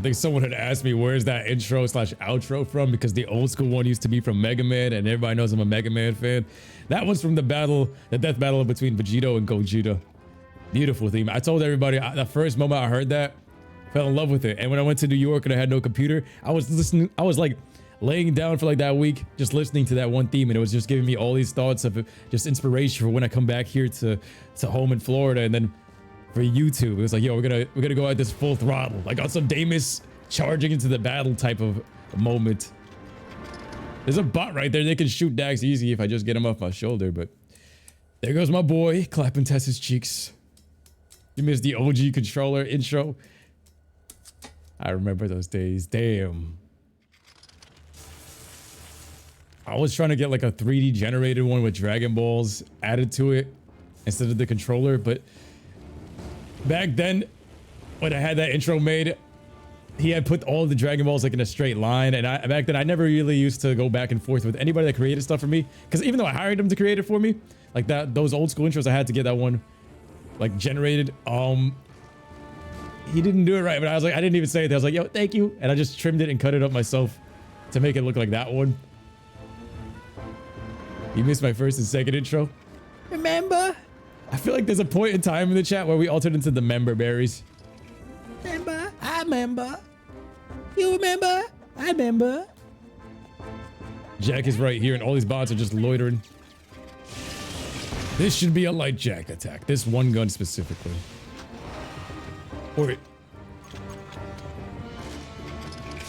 think someone had asked me where's that intro slash outro from, because the old school one used to be from Mega Man, and everybody knows I'm a Mega Man fan. That one's from the death battle between Vegito and Gogeta. Beautiful theme. I told everybody the first moment I heard that, fell in love with it. And when I went to New York and I had no computer, I was listening. I was like laying down for like that week, just listening to that one theme, and it was just giving me all these thoughts of just inspiration for when I come back here to home in Florida. And then for YouTube, it was like, yo, we're gonna go at this full throttle, like on some Damus charging into the battle type of moment. There's a bot right there. They can shoot Dax easy if I just get him off my shoulder. But there goes my boy clapping Tessa's cheeks. You missed the OG controller intro. I remember those days. Damn. I was trying to get like a 3D generated one with Dragon Balls added to it instead of the controller, but back then when I had that intro made, he had put all the Dragon Balls like in a straight line, and back then I never really used to go back and forth with anybody that created stuff for me, because even though I hired him to create it for me, like those old school intros, I had to get that one like generated. He didn't do it right, but I was like, I didn't even say it. I was like, yo, thank you, and I just trimmed it and cut it up myself to make it look like that one. You missed my first and second intro. Remember? I feel like there's a point in time in the chat where we altered into the member berries. Remember? I remember. You remember? I remember. Jack is right here, and all these bots are just loitering. This should be a light Jack attack. This one gun specifically. Or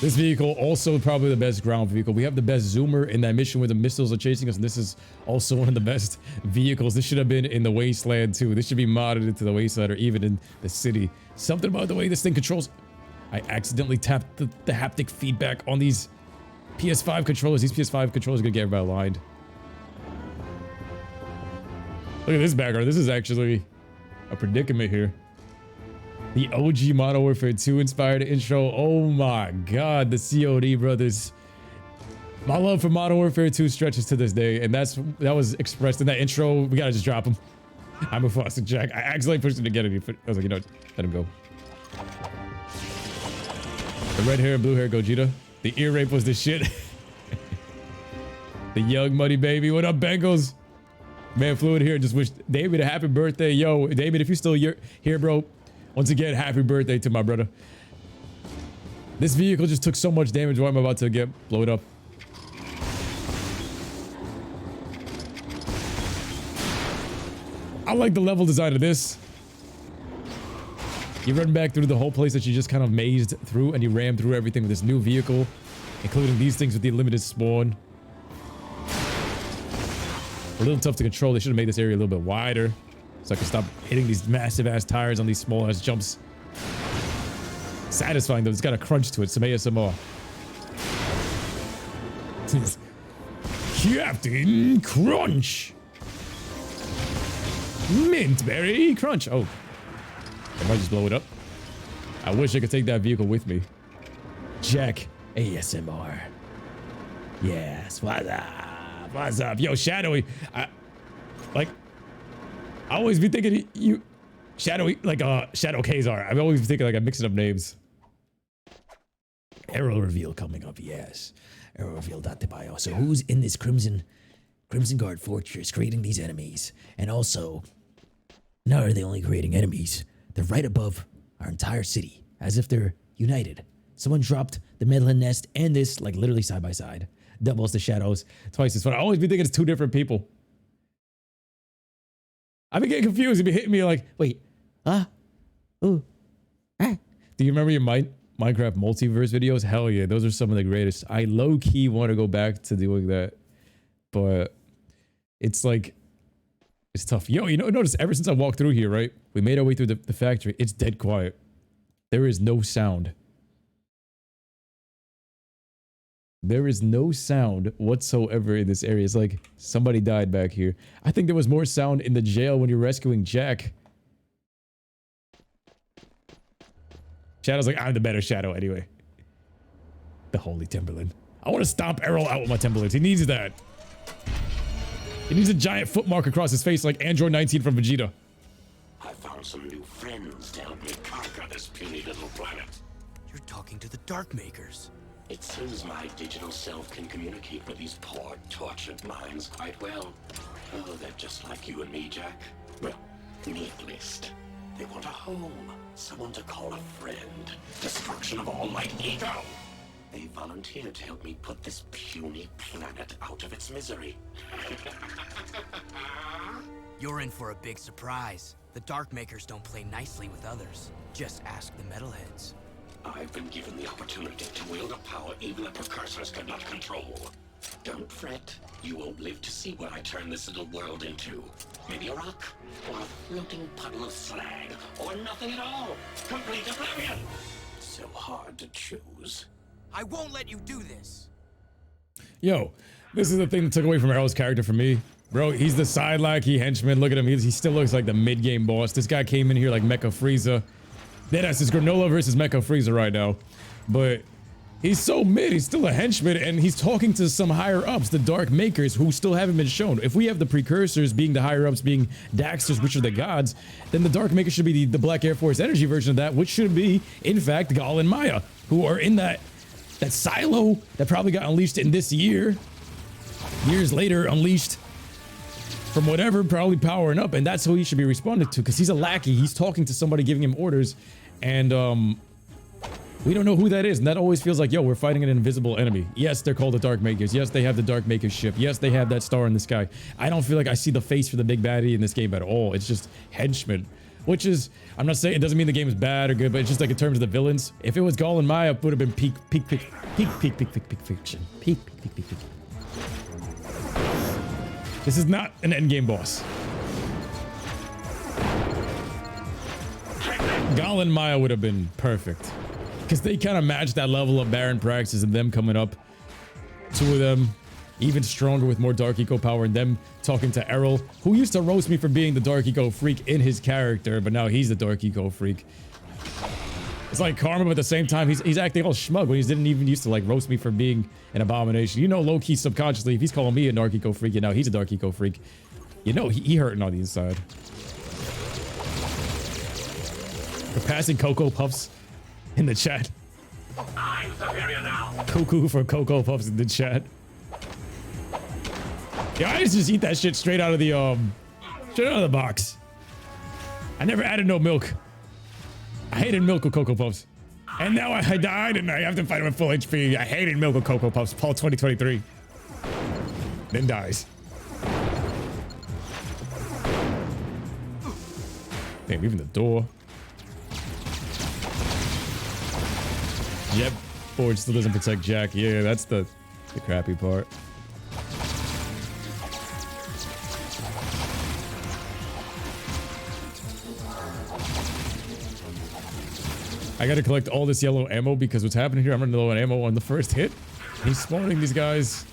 this vehicle, also probably the best ground vehicle. We have the best zoomer in that mission where the missiles are chasing us, and this is also one of the best vehicles. This should have been in the Wasteland too. This should be modded into the Wasteland or even in the city. Something about the way this thing controls. I accidentally tapped the haptic feedback on these PS5 controllers. These PS5 controllers are gonna get everybody aligned. Look at this background. This is actually a predicament here. The OG Modern Warfare 2 inspired intro. Oh my god, the COD brothers. My love for Modern Warfare 2 stretches to this day, and that was expressed in that intro. We gotta just drop him. I'm a Foster Jack. I accidentally pushed him to get it. I was like, you know, let him go. The red hair and blue hair Gogeta. The ear rape was the shit. The young muddy baby. What up, Bengals? Man, Fluid here. Just wish David a happy birthday. Yo, David, if you're still here, bro. Once again, happy birthday to my brother. This vehicle just took so much damage while I'm about to get blown up. I like the level design of this. You run back through the whole place that you just kind of mazed through, and you ram through everything with this new vehicle, including these things with the limited spawn. A little tough to control. They should have made this area a little bit wider, so I can stop hitting these massive ass tires on these small ass jumps. Satisfying though, it's got a crunch to it, some ASMR. Captain Crunch! Mintberry Crunch! Oh. I might just blow it up. I wish I could take that vehicle with me. Jack ASMR. Yes, what's up? What's up? Yo, Shadowy. I always be thinking you Shadowy, like Shadow Kazar. I've always been thinking like I'm mixing up names. Arrow reveal coming up, yes. Arrow reveal .bio. So who's in this Crimson Guard fortress creating these enemies? And also, not are they only creating enemies, they're right above our entire city, as if they're united. Someone dropped the Medlin Nest and this, like literally side by side. Doubles the shadows twice as fun. I always be thinking it's two different people. I've been getting confused. You've been hitting me like, wait, ooh, ah. Do you remember your Minecraft multiverse videos? Hell yeah, those are some of the greatest. I low-key want to go back to doing that, but it's like, it's tough. Yo, you know, notice ever since I walked through here, right? We made our way through the factory. It's dead quiet. There is no sound. There is no sound whatsoever in this area. It's like somebody died back here. I think there was more sound in the jail when you're rescuing Jack. Shadow's like, I'm the better Shadow anyway. The Holy Timberland. I want to stomp Errol out with my Timberlands. He needs that. He needs a giant foot mark across his face like Android 19 from Vegeta. I found some new friends to help me conquer this puny little planet. You're talking to the Dark Makers. It seems my digital self can communicate with these poor, tortured minds quite well. Oh, they're just like you and me, Jack. Well, need list. They want a home, someone to call a friend. Destruction of all my ego. They volunteered to help me put this puny planet out of its misery. You're in for a big surprise. The Dark Makers don't play nicely with others. Just ask the Metalheads. I've been given the opportunity to wield a power even the precursors could not control. Don't fret. You won't live to see what I turn this little world into. Maybe a rock, or a floating puddle of slag, or nothing at all. Complete oblivion. So hard to choose. I won't let you do this. Yo, this is the thing that took away from Arrow's character for me. Bro, he's the side lackey henchman. Look at him. He still looks like the mid-game boss. This guy came in here like Mecha Frieza. That's his Granola versus Mecha Frieza right now. But he's so mid. He's still a henchman, and he's talking to some higher-ups, the Dark Makers, who still haven't been shown. If we have the precursors being the higher-ups, being Daxters, which are the gods, then the Dark Makers should be the Black Air Force Energy version of that, which should be, in fact, Gal and Maya, who are in that silo that probably got unleashed in this year. Years later, unleashed from whatever, probably powering up, and that's who he should be responded to, because he's a lackey. He's talking to somebody, giving him orders, and we don't know who that is, and that always feels like, yo, we're fighting an invisible enemy. Yes, they're called the Dark Makers. Yes, they have the Dark Makers ship. Yes, they have that star in the sky. I don't feel like I see the face for the big baddie in this game at all. It's just henchmen, which is, I'm not saying, it doesn't mean the game is bad or good, but it's just like in terms of the villains. If it was Gal and Maya, it would have been peak fiction. Peak. This is not an endgame boss. Gal and Maya would have been perfect, because they kind of match that level of Baron Praxis and them coming up. Two of them, even stronger with more Dark Eco power, and them talking to Errol, who used to roast me for being the Dark Eco freak in his character, but now he's the Dark Eco freak. It's like karma, but at the same time, he's acting all smug when he didn't even used to like roast me for being an abomination. You know, low-key subconsciously, if he's calling me a Dark Eco freak, and now he's a Dark Eco freak, you know he hurting on the inside. We're passing Cocoa Puffs in the chat. I'm superior now. Cuckoo for Cocoa Puffs in the chat. Yeah, I used to just eat that shit straight out of the box. I never added no milk. I hated milk with Cocoa Puffs. And now I died and I have to fight him at full HP. I hated milk with Cocoa Puffs. Paul 2023. Then dies. Damn, even the door. Yep, Forge still doesn't protect Jack. Yeah, that's the crappy part. I gotta collect all this yellow ammo because what's happening here, I'm running low on ammo on the first hit. He's spawning these guys.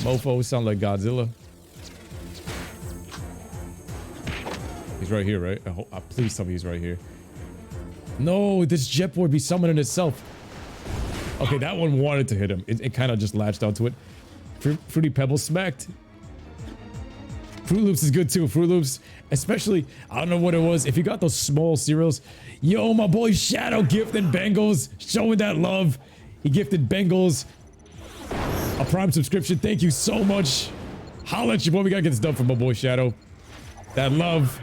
Mofos sound like Godzilla. He's right here, right? Please tell me he's right here. No, this jet board be summoning itself. Okay, that one wanted to hit him. It kind of just latched onto it. Fruity Pebbles smacked. Fruit Loops is good too. Fruit Loops, especially, I don't know what it was. If you got those small cereals. Yo, my boy Shadow gifted Bengals, showing that love. He gifted Bengals a Prime subscription. Thank you so much. Holla at your boy. We gotta get this done for my boy Shadow. That love.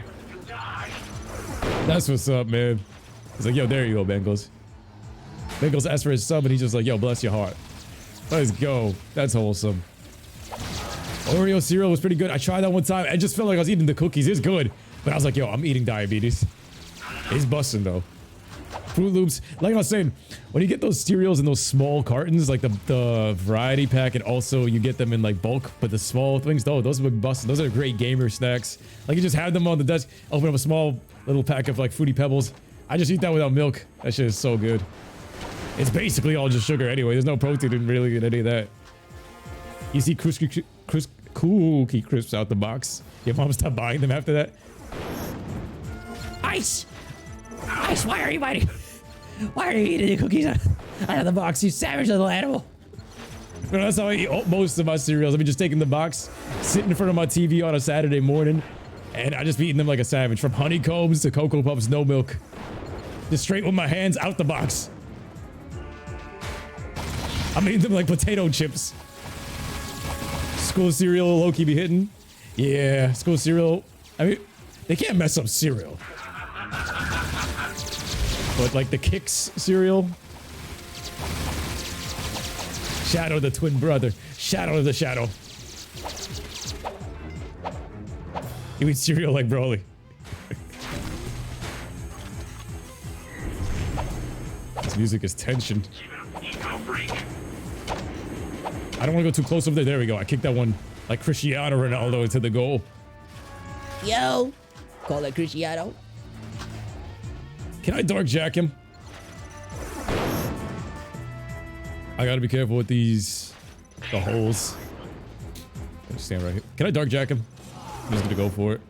That's what's up, man. He's like, yo, there you go, Bengals. Bengals asked for his sub, and he's just like, yo, bless your heart. Let's go. That's wholesome. Oreo cereal was pretty good. I tried that one time. I just felt like I was eating the cookies. It's good. But I was like, yo, I'm eating diabetes. It's busting, though. Fruit Loops. Like I was saying, when you get those cereals in those small cartons, like the variety pack, and also you get them in like bulk, but the small things, though, those are busting. Those are great gamer snacks. Like you just have them on the desk, open up a small little pack of like Fruity Pebbles. I just eat that without milk. That shit is so good. It's basically all just sugar anyway. There's no protein in really any of that. You see Cookie Crisps out the box. Your mom stopped buying them after that. Ice! Ice, why are you biting? Why are you eating the cookies out of the box, you savage little animal? No, that's how I eat most of my cereals. I'll be just taking the box, sitting in front of my TV on a Saturday morning, And I just beating them like a savage, from honeycombs to Cocoa Puffs, no milk. Just straight with my hands out the box. I'm eating them like potato chips. School cereal, low-key be hitting. Yeah, school cereal. I mean, they can't mess up cereal. But like the Kix cereal. Shadow the twin brother. Shadow the shadow. You eat cereal like Broly. This music is tension. I don't want to go too close over there. There we go. I kicked that one like Cristiano Ronaldo into the goal. Yo, call it Cristiano. Can I dark jack him? I gotta be careful with the holes. Just stand right here. Can I dark jack him? I'm just gonna go for it.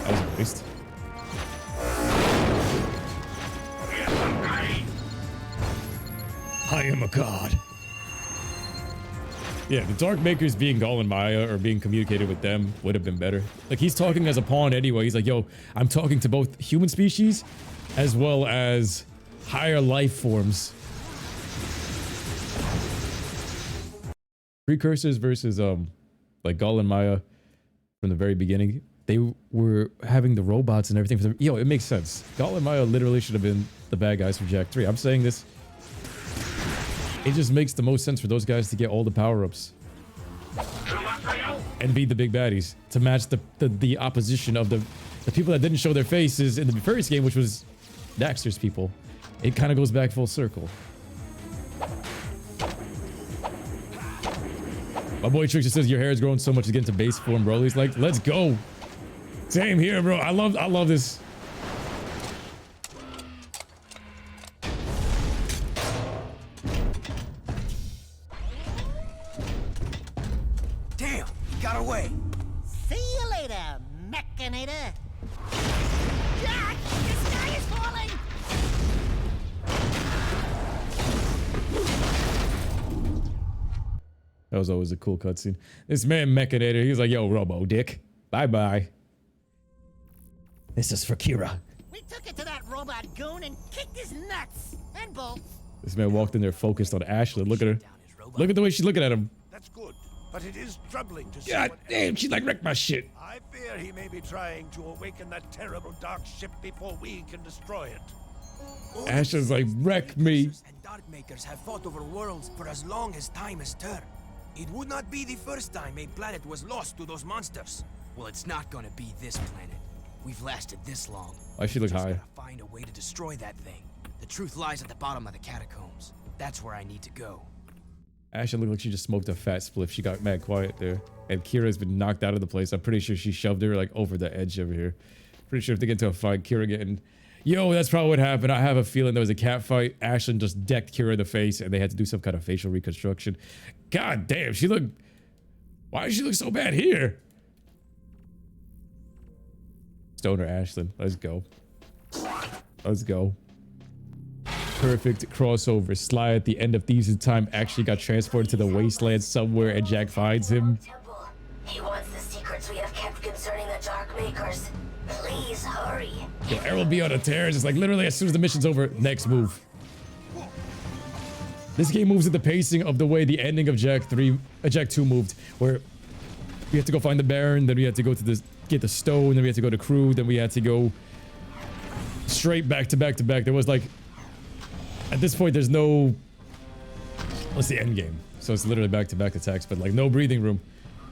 That was a waste. I am a god. Yeah, the Dark Makers being Gall and Maya or being communicated with them would have been better. Like, he's talking as a pawn anyway. He's like, yo, I'm talking to both human species as well as higher life forms. Precursors versus, like Gall and Maya from the very beginning. They were having the robots and everything for them. Yo, it makes sense. Gall and Maya literally should have been the bad guys from Jak 3. I'm saying this. It just makes the most sense for those guys to get all the power-ups and be the big baddies to match the opposition of the people that didn't show their faces in the first game, which was Daxter's people. It kind of goes back full circle. My boy Trickster says your hair is growing so much to get into base form, bro. He's like, let's go. Same here, bro. I love this. Damn, he got away. See you later, Mechanator. Jack, the sky is falling. That was always a cool cutscene. This man Mechanator, he's like, yo, Robo Dick. Bye-bye. This is for Kira. We took it to that robot goon and kicked his nuts and bolts. This man walked in there focused on Ashley. Look at her. Look at the way she's looking at him. That's good, but it is troubling to see God what damn, she like wrecked my shit. I fear he may be trying to awaken that terrible dark ship before we can destroy it. Ashley's like, wreck me. And Dark Makers have fought over worlds for as long as time has turned. It would not be the first time a planet was lost to those monsters. Well, it's not gonna be this planet. We've lasted this long. Why she look Just high? gotta find a way to destroy that thing. The truth lies at the bottom of the catacombs. That's where I need to go. Ashley looked like she just smoked a fat spliff. She got mad quiet there. And Kira's been knocked out of the place. I'm pretty sure she shoved her like over the edge over here. Pretty sure if they get into a fight, Kira getting... Yo, that's probably what happened. I have a feeling there was a cat fight. Ashley just decked Kira in the face and they had to do some kind of facial reconstruction. God damn, she looked... Why does she look so bad here? Stoner Ashlyn, let's go. Let's go. Perfect crossover. Sly at the end of Thieves in Time actually got transported to the wasteland somewhere and Jak finds him. Temple. He wants the secrets we have kept concerning the Dark Makers. Please hurry. Yo, Errol be on the tears. It's like literally as soon as the mission's over, next move. This game moves at the pacing of the way the ending of Jak 2 moved, where we had to go find the Baron, then we had to go to get the stone, then we had to go to Crew, then we had to go straight back to back to back. There was like, at this point, there's no, what's the end game? So it's literally back to back attacks, but like no breathing room.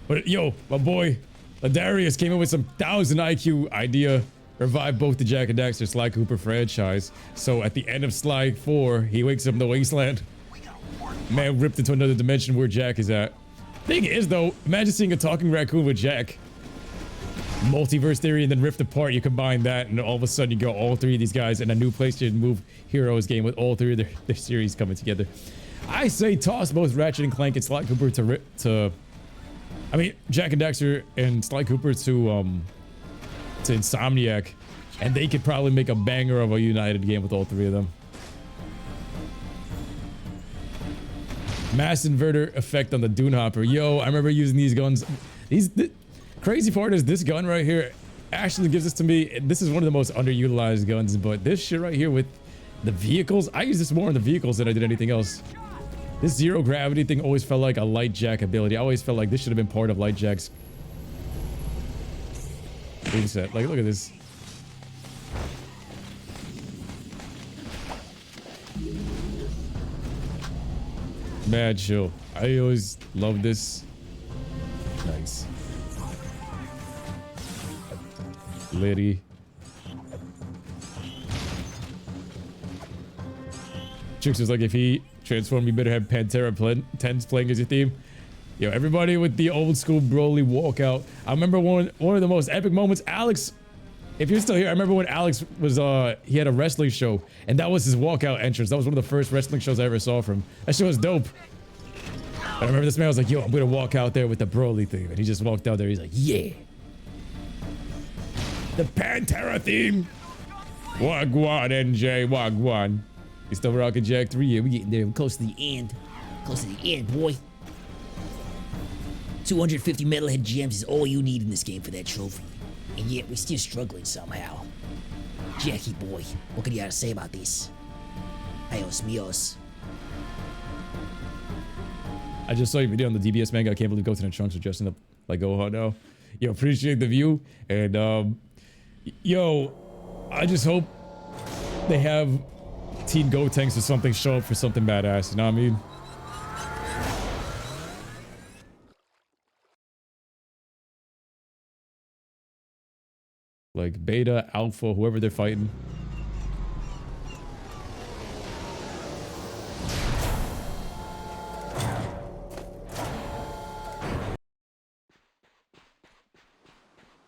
But yo, my boy, Ladarius came up with some 1000 IQ idea, revive both the Jak and Daxter Sly Cooper franchise. So at the end of Sly 4, he wakes up in the wasteland. Man ripped into another dimension where Jak is at. Thing is though, imagine seeing a talking raccoon with Jak. Multiverse theory and then rift apart, you combine that and all of a sudden you got all three of these guys in a new PlayStation Move Heroes game with all three of their series coming together. I say toss both Ratchet and Clank and Sly Cooper to I mean Jak and Daxter and Sly Cooper to Insomniac, and they could probably make a banger of a united game with all three of them. Mass inverter effect on the Dune Hopper. Yo, I remember using these guns. The crazy part is this gun right here actually gives this to me. This is one of the most underutilized guns, but this shit right here with the vehicles, I use this more in the vehicles than I did anything else. This zero gravity thing always felt like a light jack ability. I always felt like this should have been part of light jack's moveset. Like, look at this. Mad chill. I always love this. Nice. Liddy. Chicks was like, if he transformed, you better have Pantera Tens playing as your theme. Yo, everybody with the old school Broly walkout. I remember one of the most epic moments. Alex, if you're still here, I remember when Alex was he had a wrestling show, and that was his walkout entrance. That was one of the first wrestling shows I ever saw from him. That shit was dope. I remember this man was like, yo, I'm gonna walk out there with the Broly theme. And he just walked out there. He's like, yeah. The Pantera theme. Wagwan, NJ, Wagwan. You still rocking Jack 3? Yeah, we getting there. We're close to the end. Close to the end, boy. 250 metalhead gems is all you need in this game for that trophy. And yet we're still struggling somehow. Jackie boy, what can you have to say about this? Ayos mios. I just saw your video on the DBS manga. I can't believe Goten and Trunks are dressing up like Gohan now. Yo, appreciate the view. And, yo, I just hope they have Teen Gotenks or something show up for something badass. You know what I mean? Like Beta, Alpha, whoever they're fighting.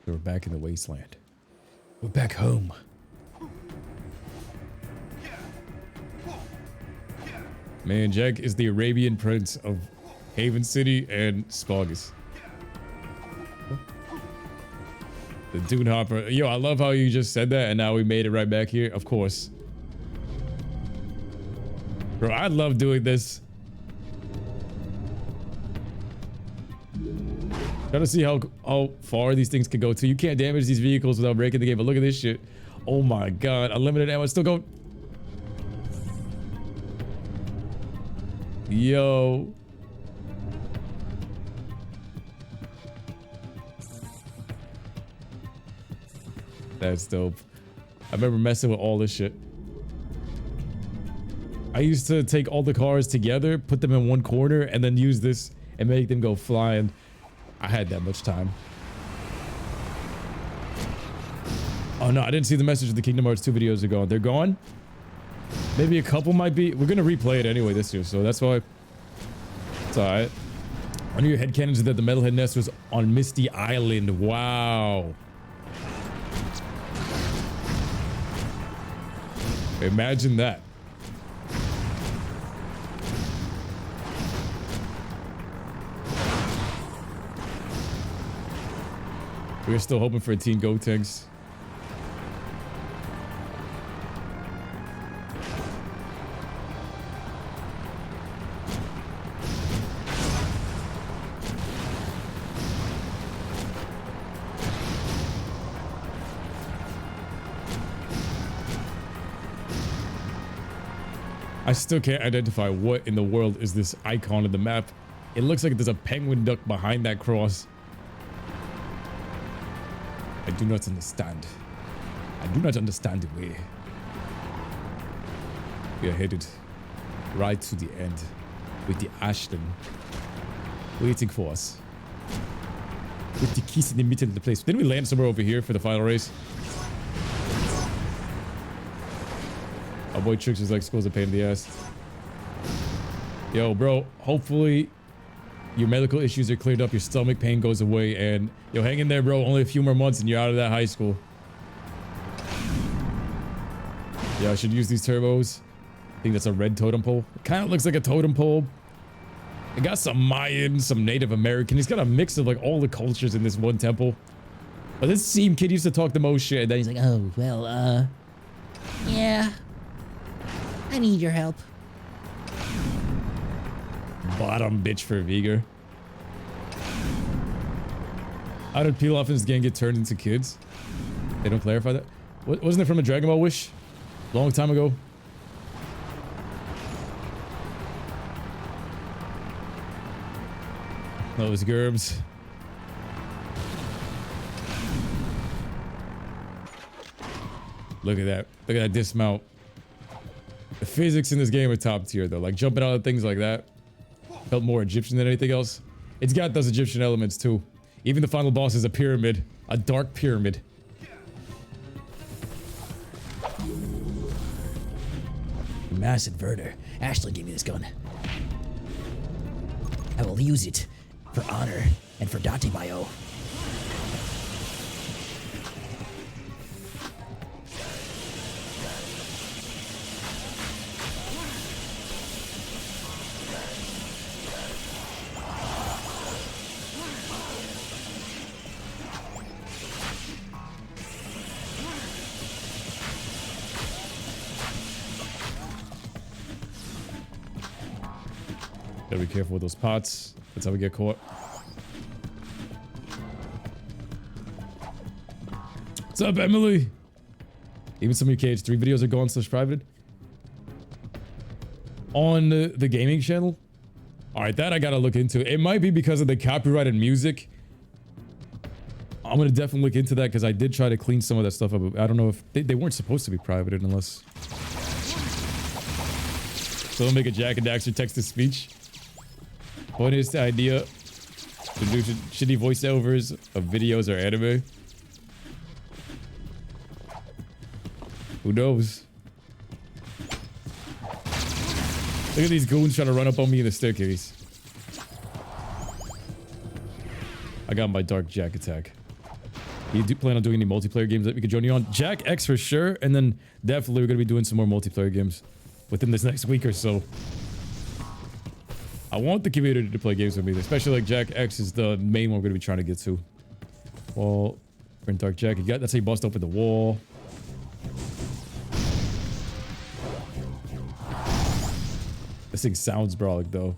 We're back in the wasteland. We're back home. Man, Jack is the Arabian prince of Haven City and Spogus. The Dune Hopper. Yo, I love how you just said that and now we made it right back here. Of course. Bro, I love doing this. Try to see how far these things can go to. You can't damage these vehicles without breaking the game, but look at this shit. Oh my god. Unlimited ammo. Still going. Yo. That's dope. I remember messing with all this shit. I used to take all the cars together, put them in one corner, and then use this and make them go flying. I had that much time. Oh no, I didn't see the message of the Kingdom Hearts 2 videos ago. They're gone? Maybe a couple might be. We're gonna replay it anyway this year, so that's why. It's alright. One of your headcanons is that the Metalhead Nest was on Misty Island. Wow. Imagine that. We're still hoping for a Teen Gotenks. I still can't identify what in the world is this icon of the map. It looks like there's a penguin duck behind that cross. I do not understand. I do not understand the way. We are headed right to the end with the Ashton waiting for us. With the keys in the middle of the place. Didn't we land somewhere over here for the final race? Our boy Trix is like, school's a pain in the ass. Yo, bro, hopefully your medical issues are cleared up, your stomach pain goes away, and yo, hang in there, bro. Only a few more months and you're out of that high school. Yeah, I should use these turbos. I think that's a red totem pole. It kind of looks like a totem pole. It got some Mayan, some Native American. He's got a mix of like all the cultures in this one temple. But this Seam kid used to talk the most shit, and then he's like, Oh, well, yeah. I need your help. bottom bitch for Viger. How did Pilaf gang get turned into kids? They don't clarify that. Wasn't it from a Dragon Ball Wish? Long time ago. Those gerbs. Look at that. Look at that dismount. The physics in this game are top tier though. Like jumping out of things like that. Felt more Egyptian than anything else. It's got those Egyptian elements too. Even the final boss is a pyramid. A dark pyramid. Mass inverter. Ashley gave me this gun. I will use it for honor and for Dante Bio. Gotta be careful with those pots. That's how we get caught. What's up, Emily? Even some of your KH3 videos are gone / private. On the gaming channel? Alright, that I gotta look into. It might be because of the copyrighted music. I'm gonna definitely look into that because I did try to clean some of that stuff up. I don't know if they weren't supposed to be privated unless. So they'll make a Jack and Daxter text-to-speech. What is the idea to do shitty voiceovers of videos or anime? Who knows? Look at these goons trying to run up on me in the staircase. I got my Dark Jack attack. You do plan on doing any multiplayer games that we could join you on? Jack X for sure, and then definitely we're going to be doing some more multiplayer games within this next week or so. I want the community to play games with me, especially like Jack X is the main one we're going to be trying to get to. Well, we're in Dark Jack. That's how you bust open the wall. This thing sounds brawling though.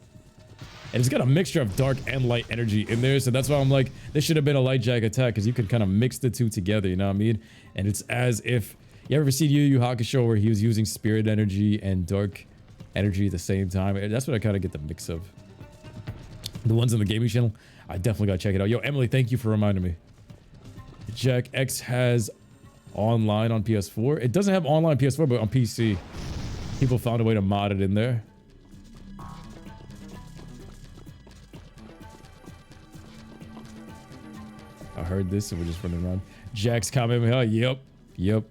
And it's got a mixture of dark and light energy in there. So that's why I'm like, this should have been a light Jack attack because you can kind of mix the two together, you know what I mean? And it's as if, you ever seen Yu Yu Hakusho where he was using spirit energy and dark energy at the same time? That's what I kind of get the mix of. The ones on the gaming channel, I definitely gotta check it out. Yo, Emily, thank you for reminding me. Jack X has online on PS4. It doesn't have online PS4, but on PC. People found a way to mod it in there. I heard this and we're just running around. Jack's comment, huh? Yep. Yep.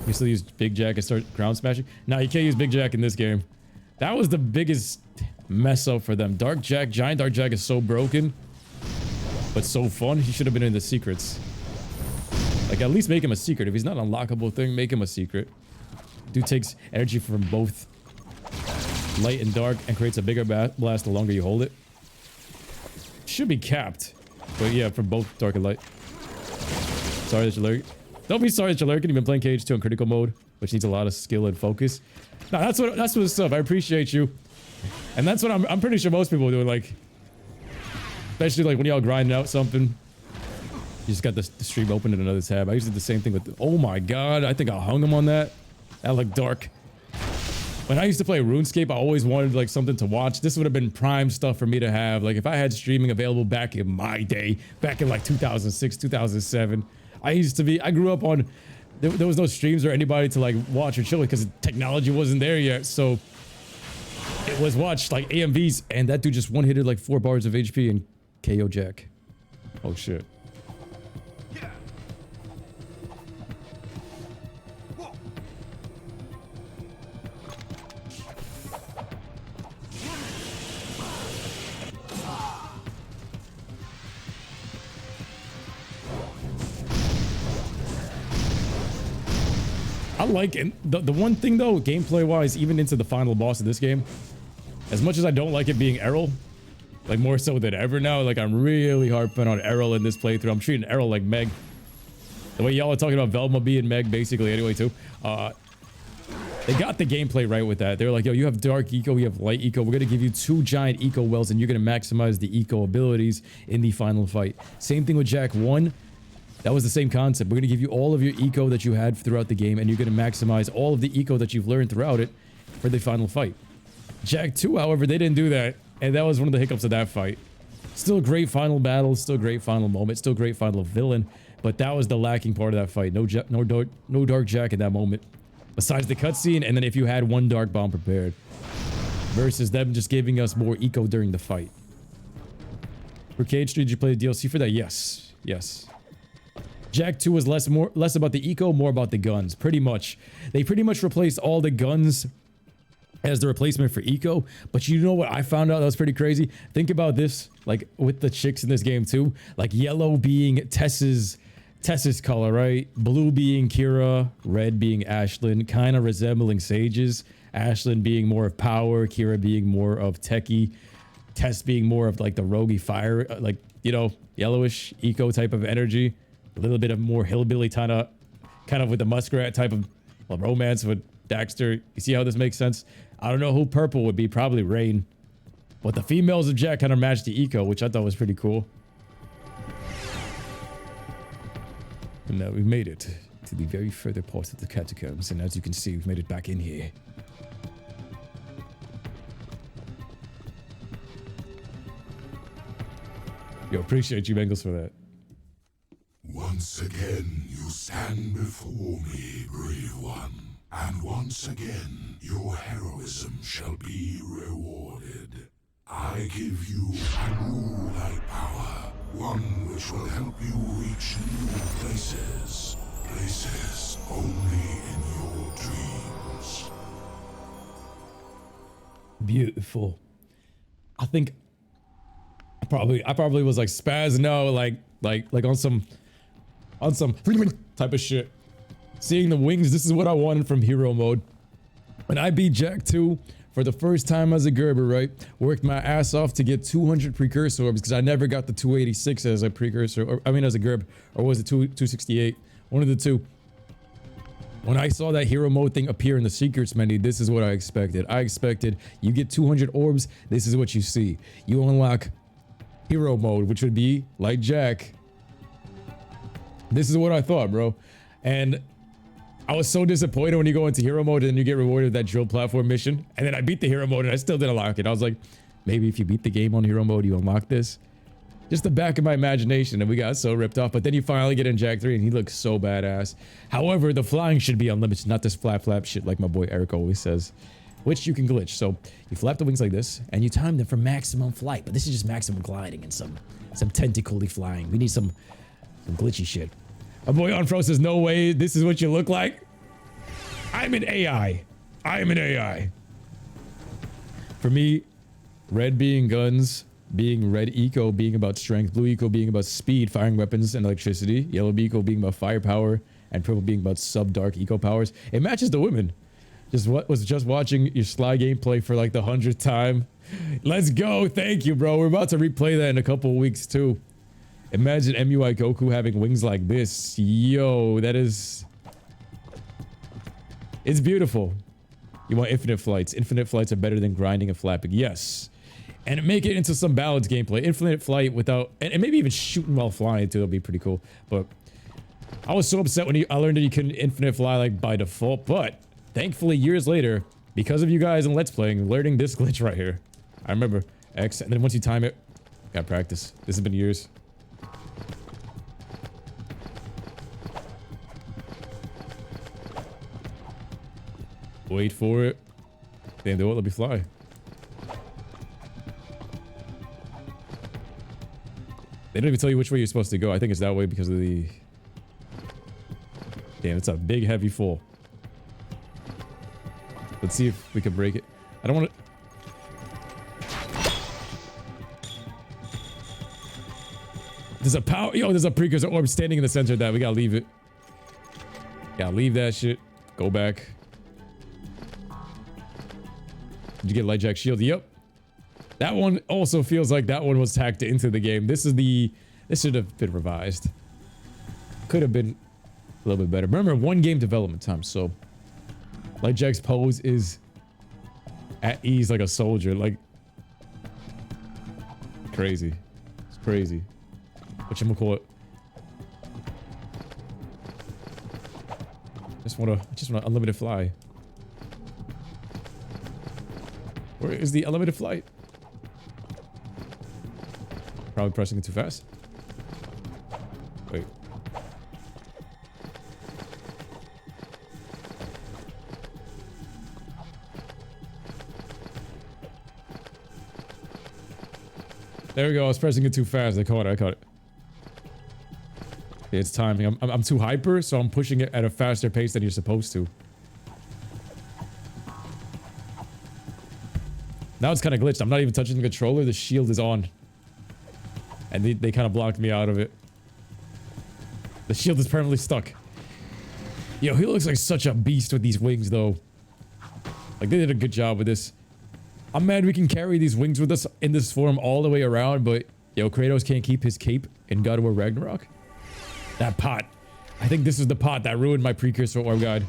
You still use Big Jack and start ground smashing? Nah, you can't use Big Jack in this game. That was the biggest mess up for them. Dark Jack, Giant Dark Jack is so broken, but so fun. He should have been in the secrets. Like, at least make him a secret. If he's not an unlockable thing, make him a secret. Dude takes energy from both light and dark and creates a bigger blast the longer you hold it. Should be capped. But yeah, from both dark and light. Sorry that you're lurking. Don't be sorry that you're lurking. You've been playing KH2 in critical mode, which needs a lot of skill and focus. Nah, that's what's up. I appreciate you. And that's what I'm pretty sure most people are doing, like, especially like when y'all grinding out something. You just got the stream open in another tab. I used to do the same thing with, oh my god, I think I hung him on that. That looked dark. When I used to play RuneScape, I always wanted like something to watch. This would have been prime stuff for me to have. Like if I had streaming available back in my day, back in like 2006, 2007. I grew up on, there was no streams or anybody to like watch or chill with because technology wasn't there yet. So it was watched like AMVs, and that dude just one-hitted like 4 bars of HP and KO Jack. Oh shit. I like it. The one thing though, gameplay wise, even into the final boss of this game, as much as I don't like it being Errol, like more so than ever now, like I'm really harping on Errol in this playthrough. I'm treating Errol like Meg. The way y'all are talking about Velma being Meg basically anyway too. They got the gameplay right with that. They were like, yo, you have dark eco, we have light eco. We're going to give you 2 giant eco wells and you're going to maximize the eco abilities in the final fight. Same thing with Jack 1. That was the same concept. We're going to give you all of your eco that you had throughout the game and you're going to maximize all of the eco that you've learned throughout it for the final fight. Jack 2, however, they didn't do that. And that was one of the hiccups of that fight. Still a great final battle, still a great final moment, still a great final villain. But that was the lacking part of that fight. No Dark Jack in that moment. Besides the cutscene, and then if you had 1 Dark Bomb prepared. Versus them just giving us more eco during the fight. For Cage Street, did you play the DLC for that? Yes. Yes. Jack 2 was less about the eco, more about the guns. Pretty much. They pretty much replaced all the guns as the replacement for eco. But you know what I found out that was pretty crazy? Think about this, like with the chicks in this game too. Like yellow being Tess's color, right? Blue being Kira, red being Ashlyn, kind of resembling Sage's. Ashlyn being more of power, Kira being more of techie, Tess being more of like the roguey fire, like, you know, yellowish eco type of energy. A little bit of more hillbilly kind of with the muskrat type of romance with Daxter. You see how this makes sense? I don't know who purple would be, probably Rain. But the females of Jack kind of matched the eco, which I thought was pretty cool. And now we've made it to the very further parts of the catacombs, and as you can see, we've made it back in here. Yo, appreciate you, Bengals, for that. Once again, you stand before me, brave one. And once again, your heroism shall be rewarded. I give you a new light power. One which will help you reach new places. Places only in your dreams. Beautiful. I think I probably was like spazzing out like on some type of shit. Seeing the wings, this is what I wanted from hero mode. When I beat Jack 2 for the first time as a Gerber, right? Worked my ass off to get 200 precursor orbs because I never got the 286 as a precursor, or I mean as a Gerb, or was it 268? One of the two. When I saw that hero mode thing appear in the secrets menu, this is what I expected. I expected you get 200 orbs, this is what you see. You unlock hero mode, which would be like Jack. This is what I thought, bro. And I was so disappointed when you go into hero mode and you get rewarded with that drill platform mission. And then I beat the hero mode and I still didn't unlock it. I was like, maybe if you beat the game on hero mode, you unlock this. Just the back of my imagination, and we got so ripped off. But then you finally get in Jack 3 and he looks so badass. However, the flying should be unlimited, not this flap shit like my boy Eric always says, which you can glitch. So you flap the wings like this and you time them for maximum flight. But this is just maximum gliding and some tentacly flying. We need some glitchy shit. My boy Onfro says, no way, this is what you look like. I'm an AI. I am an AI. For me, red being guns, being red eco being about strength, blue eco being about speed, firing weapons and electricity, yellow eco being about firepower, and purple being about sub-dark eco powers. It matches the women. Was just watching your Sly gameplay for like the 100th time. Let's go. Thank you, bro. We're about to replay that in a couple of weeks too. Imagine MUI Goku having wings like this. Yo, that is... It's beautiful. You want infinite flights. Infinite flights are better than grinding and flapping. Yes. And make it into some balanced gameplay. Infinite flight without... And maybe even shooting while flying too. That'd be pretty cool. But I was so upset when I learned that you couldn't infinite fly like by default. But thankfully, years later, because of you guys in Let's Playing, learning this glitch right here. I remember X. And then once you time it, got practice. This has been years. Wait for it. Damn, they won't let me fly. They don't even tell you which way you're supposed to go. I think it's that way because of the... Damn, it's a big, heavy fall. Let's see if we can break it. I don't want to... There's a power... Yo, there's a precursor orb standing in the center of that. We gotta leave it. Gotta leave that shit. Go back. Did you get Light Jack Shield? Yep. That one also feels like that one was tacked into the game. This should have been revised. Could have been a little bit better. Remember, 1 game development time, so like Jack's pose is at ease like a soldier, like crazy. It's crazy. Whatchamacallit? I just wanna unlimited fly. Where is the unlimited flight? Probably pressing it too fast. Wait. There we go. I was pressing it too fast. I caught it. Okay, it's timing. I'm too hyper, so I'm pushing it at a faster pace than you're supposed to. Now it's kind of glitched. I'm not even touching the controller. The shield is on. And they kind of blocked me out of it. The shield is permanently stuck. Yo, he looks like such a beast with these wings, though. Like, they did a good job with this. I'm mad we can carry these wings with us in this form all the way around, but yo, Kratos can't keep his cape in God of War Ragnarok. That pot. I think this is the pot that ruined my precursor orb guide.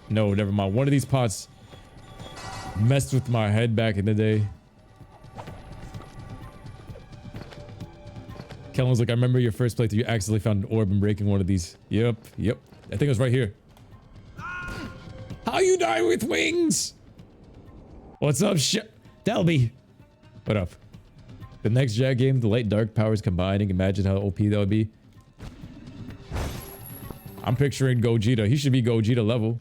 No, never mind. One of these pots messed with my head back in the day. Kellen was like, I remember your first playthrough, you accidentally found an orb and breaking one of these. Yep. I think it was right here. How you die with wings? What's up, Delby? What up? The next Jack game, the light dark powers combining. Imagine how OP that would be. I'm picturing Gogeta. He should be Gogeta level.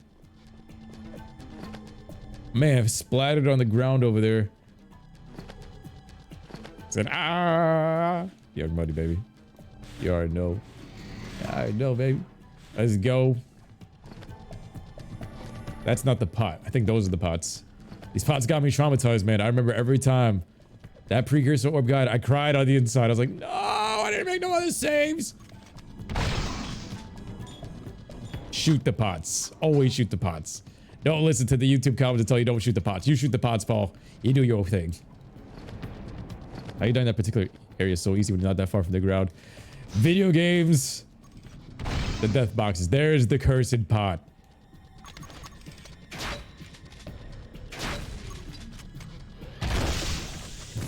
Man, splattered on the ground over there. Said, ah. You already money, baby. You already know. I already know, baby. Let's go. That's not the pot. I think those are the pots. These pots got me traumatized, man. I remember every time that precursor orb guide, I cried on the inside. I was like, no, I didn't make no other saves. Shoot the pots. Always shoot the pots. Don't listen to the YouTube comments that tell you don't shoot the pots. You shoot the pots, Paul. You do your thing. How you done that particular area so easy when you're not that far from the ground? Video games. The death boxes. There's the cursed pot.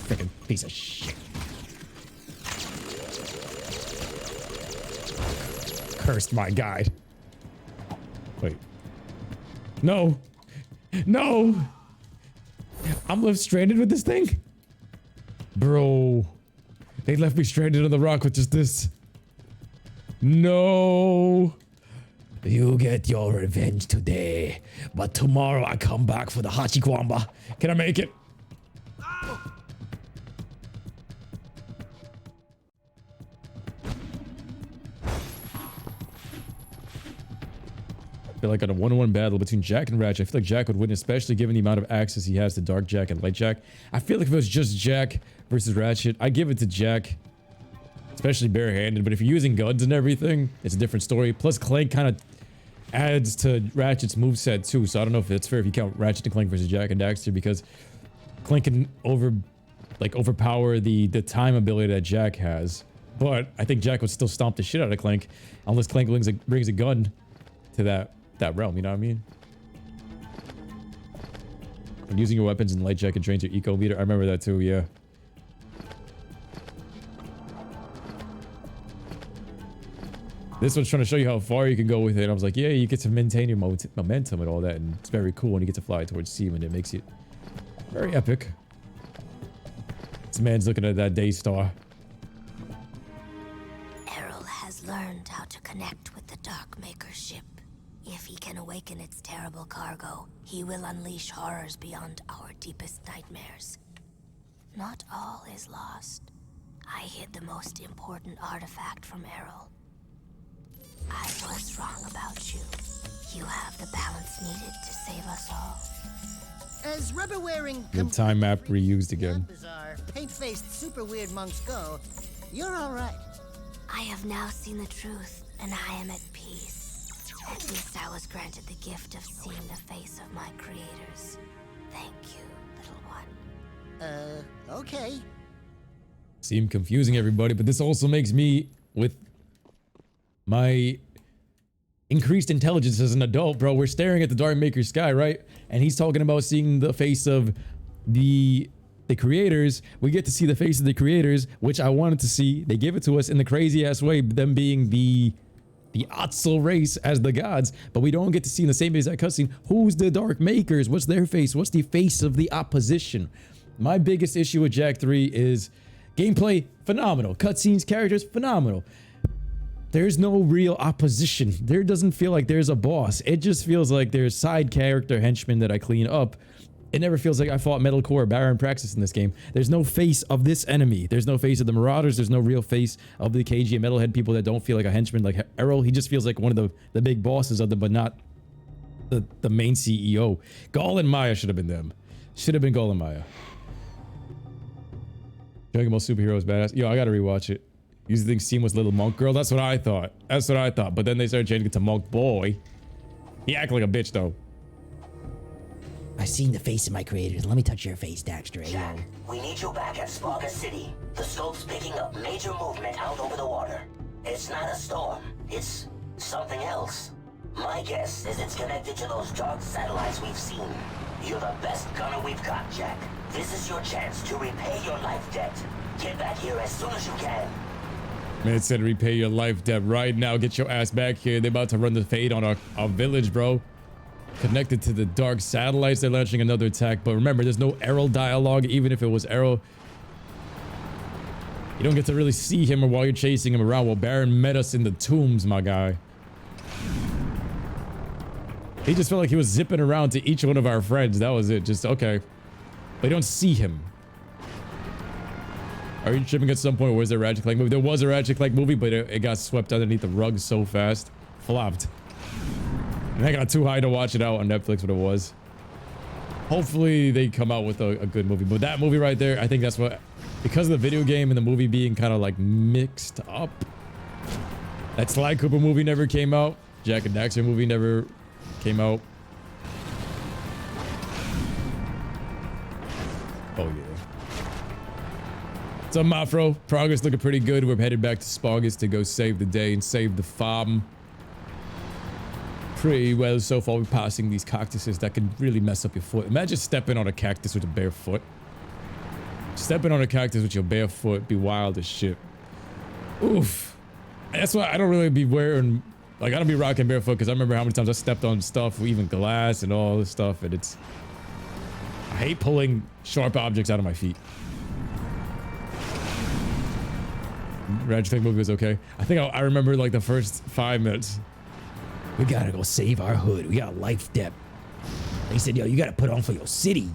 Freaking piece of shit. Cursed my guide. Wait. No. No. I'm left stranded with this thing? Bro. They left me stranded on the rock with just this. No. You get your revenge today. But tomorrow I come back for the Hachikwamba. Can I make it? I feel like on a one-on-one battle between Jack and Ratchet, I feel like Jack would win, especially given the amount of access he has to Dark Jack and Light Jack. I feel like if it was just Jack versus Ratchet, I'd give it to Jack, especially barehanded. But if you're using guns and everything, it's a different story. Plus, Clank kind of adds to Ratchet's moveset too, so I don't know if it's fair if you count Ratchet and Clank versus Jack and Daxter, because Clank can overpower the time ability that Jack has. But I think Jack would still stomp the shit out of Clank, unless Clank brings a gun to that realm, you know what I mean? When using your weapons in Light Jack, it drains your eco meter. I remember that too, yeah. This one's trying to show you how far you can go with it. I was like, yeah, you get to maintain your momentum and all that, and it's very cool when you get to fly towards Seaman. It makes it very epic. This man's looking at that day star. Errol has learned how to connect with the Darkmaker ship. If he can awaken its terrible cargo, he will unleash horrors beyond our deepest nightmares. Not all is lost. I hid the most important artifact from Errol. I was wrong about you. You have the balance needed to save us all. As rubber-wearing... The time map reused again. Bizarre, paint-faced, super weird monks go, you're all right. I have now seen the truth, and I am at peace. At least I was granted the gift of seeing the face of my creators. Thank you, little one. Okay. Seem confusing, everybody, but this also makes me, with my increased intelligence as an adult, bro. We're staring at the Dark Maker's sky, right? And he's talking about seeing the face of the creators. We get to see the face of the creators, which I wanted to see. They give it to us in the crazy ass way, them being the Otzel race as the gods, but we don't get to see in the same exact cutscene who's the Dark Makers, what's their face, what's the face of the opposition. My biggest issue with Jak 3 is gameplay, phenomenal. Cutscenes, characters, phenomenal. There's no real opposition. There doesn't feel like there's a boss. It just feels like there's side character henchmen that I clean up. It never feels like I fought Metalcore or Baron Praxis in this game. There's no face of this enemy. There's no face of the Marauders. There's no real face of the KG and Metalhead people that don't feel like a henchman like Errol. He just feels like one of the big bosses of them, but not the main CEO. Gaul and Maya should have been them. Should have been Gaul and Maya. Dragon Ball Superhero is badass. Yo, I gotta rewatch it. Used to think Steam was Little Monk Girl. That's what I thought. That's what I thought. But then they started changing it to Monk Boy. He acted like a bitch though. I've seen the face of my creators. Let me touch your face, Daxter. Jak, we need you back at Sparga City. The scope's picking up major movement out over the water. It's not a storm. It's something else. My guess is it's connected to those dark satellites we've seen. You're the best gunner we've got, Jak. This is your chance to repay your life debt. Get back here as soon as you can. Man, it said repay your life debt right now. Get your ass back here. They're about to run the fade on our village, bro. Connected to the dark satellites. They're launching another attack. But remember, there's no Errol dialogue. Even if it was Errol, you don't get to really see him or while you're chasing him around. Well, Baron met us in the tombs, my guy. He just felt like he was zipping around to each one of our friends. That was it. Just, okay. But you don't see him. Are you tripping at some point? Where's the Ratchet Clank movie? There was a Ratchet Clank movie, but it got swept underneath the rug so fast. Flopped. And I got too high to watch it out on Netflix when it was. Hopefully they come out with a good movie. But that movie right there, I think that's what... Because of the video game and the movie being kind of like mixed up. That Sly Cooper movie never came out. Jak and Daxter movie never came out. Oh yeah. What's up, Mafro? Progress looking pretty good. We're headed back to Spargus to go save the day and save the farm. Pretty well so far. We're passing these cactuses that can really mess up your foot. Imagine stepping on a cactus with a bare foot. Stepping on a cactus with your bare foot be wild as shit. Oof. That's why I don't really be wearing, like, I don't be rocking barefoot because I remember how many times I stepped on stuff, even glass and all this stuff, and it's... I hate pulling sharp objects out of my feet. Ratchet Clank movie was okay. I think I remember like the first 5 minutes. We gotta go save our hood. We got life debt. They said, yo, you gotta put on for your city.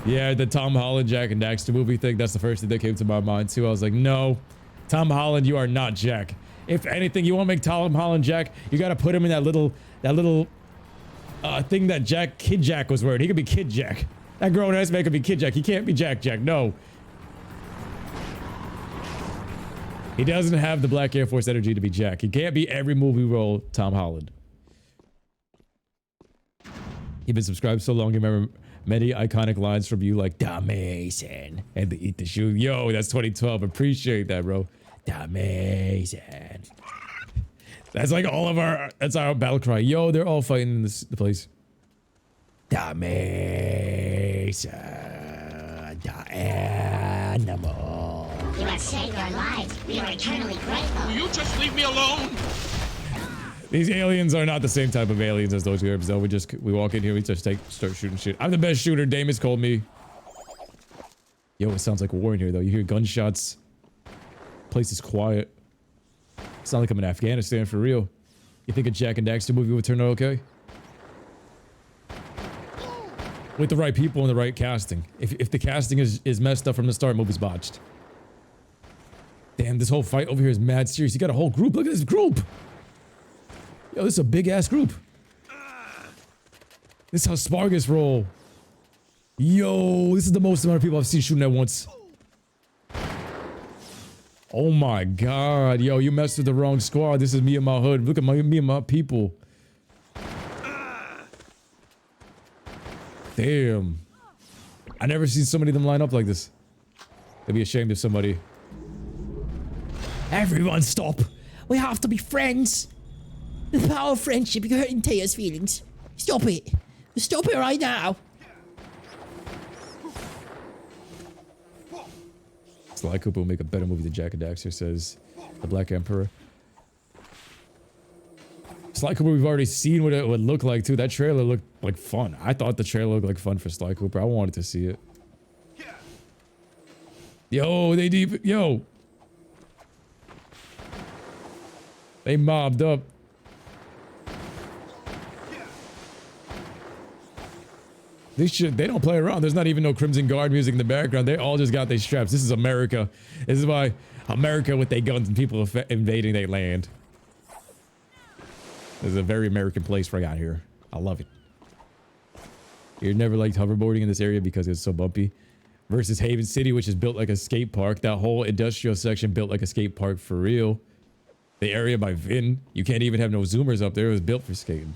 Yeah, the Tom Holland, Jak and Daxter movie thing, that's the first thing that came to my mind too. I was like, no, Tom Holland, you are not Jak. If anything, you want to make Tom Holland Jak, you gotta put him in that little thing that Kid Jak was wearing. He could be Kid Jak. That grown ass man could be Kid Jak. He can't be Jak. No. He doesn't have the Black Air Force energy to be Jak. He can't be every movie role Tom Holland. You've been subscribed so long, you remember many iconic lines from you like Damation and the Eat the Shoe. Yo, that's 2012. Appreciate that, bro. Damation. That's like all of our, that's our battle cry. Yo, they're all fighting in the place. Damation. The animal. You have saved our lives. We are eternally grateful. Will you just leave me alone? These aliens are not the same type of aliens as those herbs, though. We walk in here, we just start shooting shit. I'm the best shooter. Damus called me. Yo, it sounds like war in here, though. You hear gunshots. Place is quiet. It's not like I'm in Afghanistan for real. You think a Jak and Daxter movie would turn out okay? With the right people and the right casting. If the casting is messed up from the start, movie's botched. Damn, this whole fight over here is mad serious. You got a whole group. Look at this group. Yo, this is a big ass group. This is how Spargus roll. Yo, this is the most amount of people I've seen shooting at once. Oh my god. Yo, you messed with the wrong squad. This is me and my hood. Look at me and my people. Damn. I never seen so many of them line up like this. I'd be ashamed if somebody... Everyone stop. We have to be friends. The power of friendship, you're hurting Taya's feelings. Stop it. Stop it right now. Sly Cooper will make a better movie than Jack and Daxter, says the Black Emperor. Sly Cooper, we've already seen what it would look like too. That trailer looked like fun. I thought the trailer looked like fun for Sly Cooper. I wanted to see it. Yo, they deep. Yo. They mobbed up. They don't play around. There's not even no Crimson Guard music in the background. They all just got their straps. This is America. This is why America with their guns and people invading their land. This is a very American place right out here. I love it. You never liked hoverboarding in this area because it's so bumpy. Versus Haven City, which is built like a skate park. That whole industrial section built like a skate park for real. The area by Vin, you can't even have no zoomers up there. It was built for skating.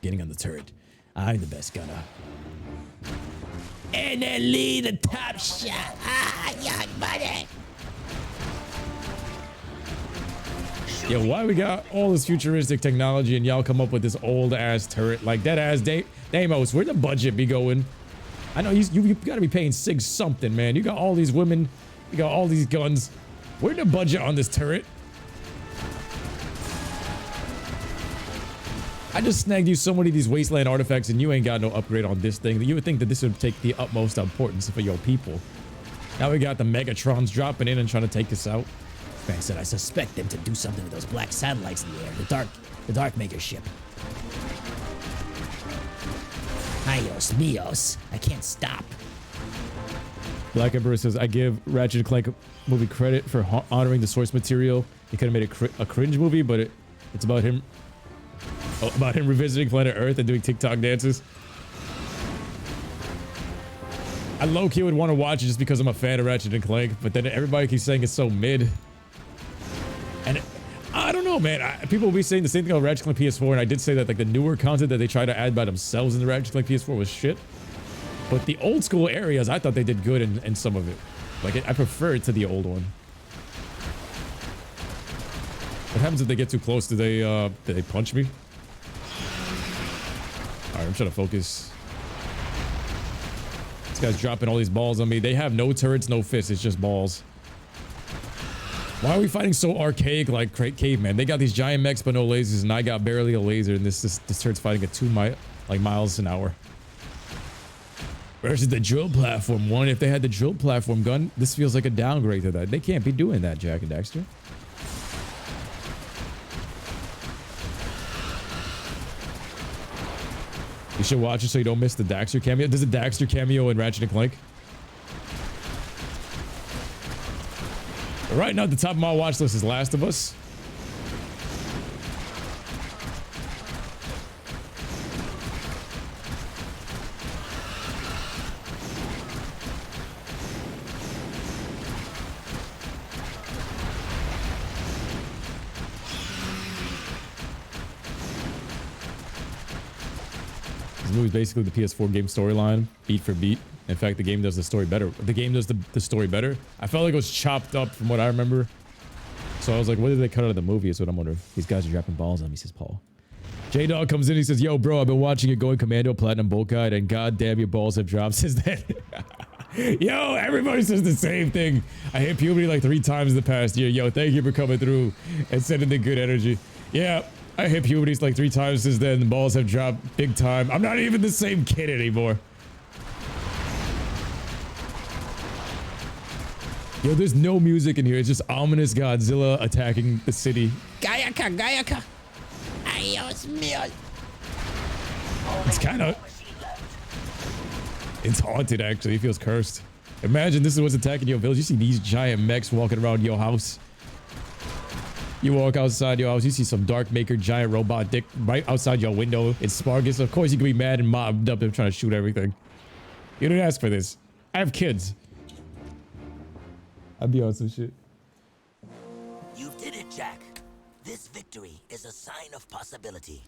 Getting on the turret. I'm the best gunner. And then lead the top shot. Ah, young buddy. Yo, why we got all this futuristic technology and y'all come up with this old ass turret like that ass Deimos? Where'd the budget be going? I know you gotta be paying Sig something, man. You got all these women, you got all these guns. Where'd the budget on this turret? I just snagged you so many of these wasteland artifacts and you ain't got no upgrade on this thing. You would think that this would take the utmost importance for your people. Now we got the Megatrons dropping in and trying to take us out. Man said I suspect them to do something with those black satellites in the air. The Dark Maker ship. Ayos míos. I can't stop. Black Emperor says, I give Ratchet & Clank movie credit for honoring the source material. He could have made a cringe movie, but it's about him revisiting planet Earth and doing TikTok dances. I low-key would want to watch it just because I'm a fan of Ratchet & Clank, but then everybody keeps saying it's so mid. And I don't know, man. People will be saying the same thing on Ratchet & Clank PS4, and I did say that like the newer content that they try to add by themselves in the Ratchet & Clank PS4 was shit. But the old school areas, I thought they did good in some of it. Like, I prefer it to the old one. What happens if they get too close? Do they punch me? Alright, I'm trying to focus. This guy's dropping all these balls on me. They have no turrets, no fists. It's just balls. Why are we fighting so archaic like caveman? They got these giant mechs but no lasers, and I got barely a laser, and this turret's fighting at 2 miles an hour. Versus the drill platform one. If they had the drill platform gun, this feels like a downgrade to that. They can't be doing that, Jack and Daxter. You should watch it so you don't miss the Daxter cameo. There's a Daxter cameo in Ratchet & Clank. Right now at the top of my watch list is Last of Us. This movie is basically the PS4 game storyline, beat for beat. In fact, the game does the story better. The game does the story better. I felt like it was chopped up from what I remember. So I was like, what did they cut out of the movie? Is what I'm wondering. These guys are dropping balls on me, says Paul. J-Dog comes in, he says, yo, bro, I've been watching it going Commando Platinum Bolt Guide, and goddamn, your balls have dropped since then. Yo, everybody says the same thing. I hit puberty like 3 times in the past year. Yo, thank you for coming through and sending the good energy. Yeah, I hit puberty like 3 times since then. The balls have dropped big time. I'm not even the same kid anymore. Yo, there's no music in here. It's just ominous Godzilla attacking the city. Gayaka, Gayaka. Ayos míos. It's kind of... It's haunted, actually. It feels cursed. Imagine this is what's attacking your village. You see these giant mechs walking around your house. You walk outside your house, you see some Dark Maker giant robot dick right outside your window. It's Spargus. Of course you can be mad and mobbed up and trying to shoot everything. You didn't ask for this. I have kids. I'd be on some shit. You did it, Jack. This victory is a sign of possibility.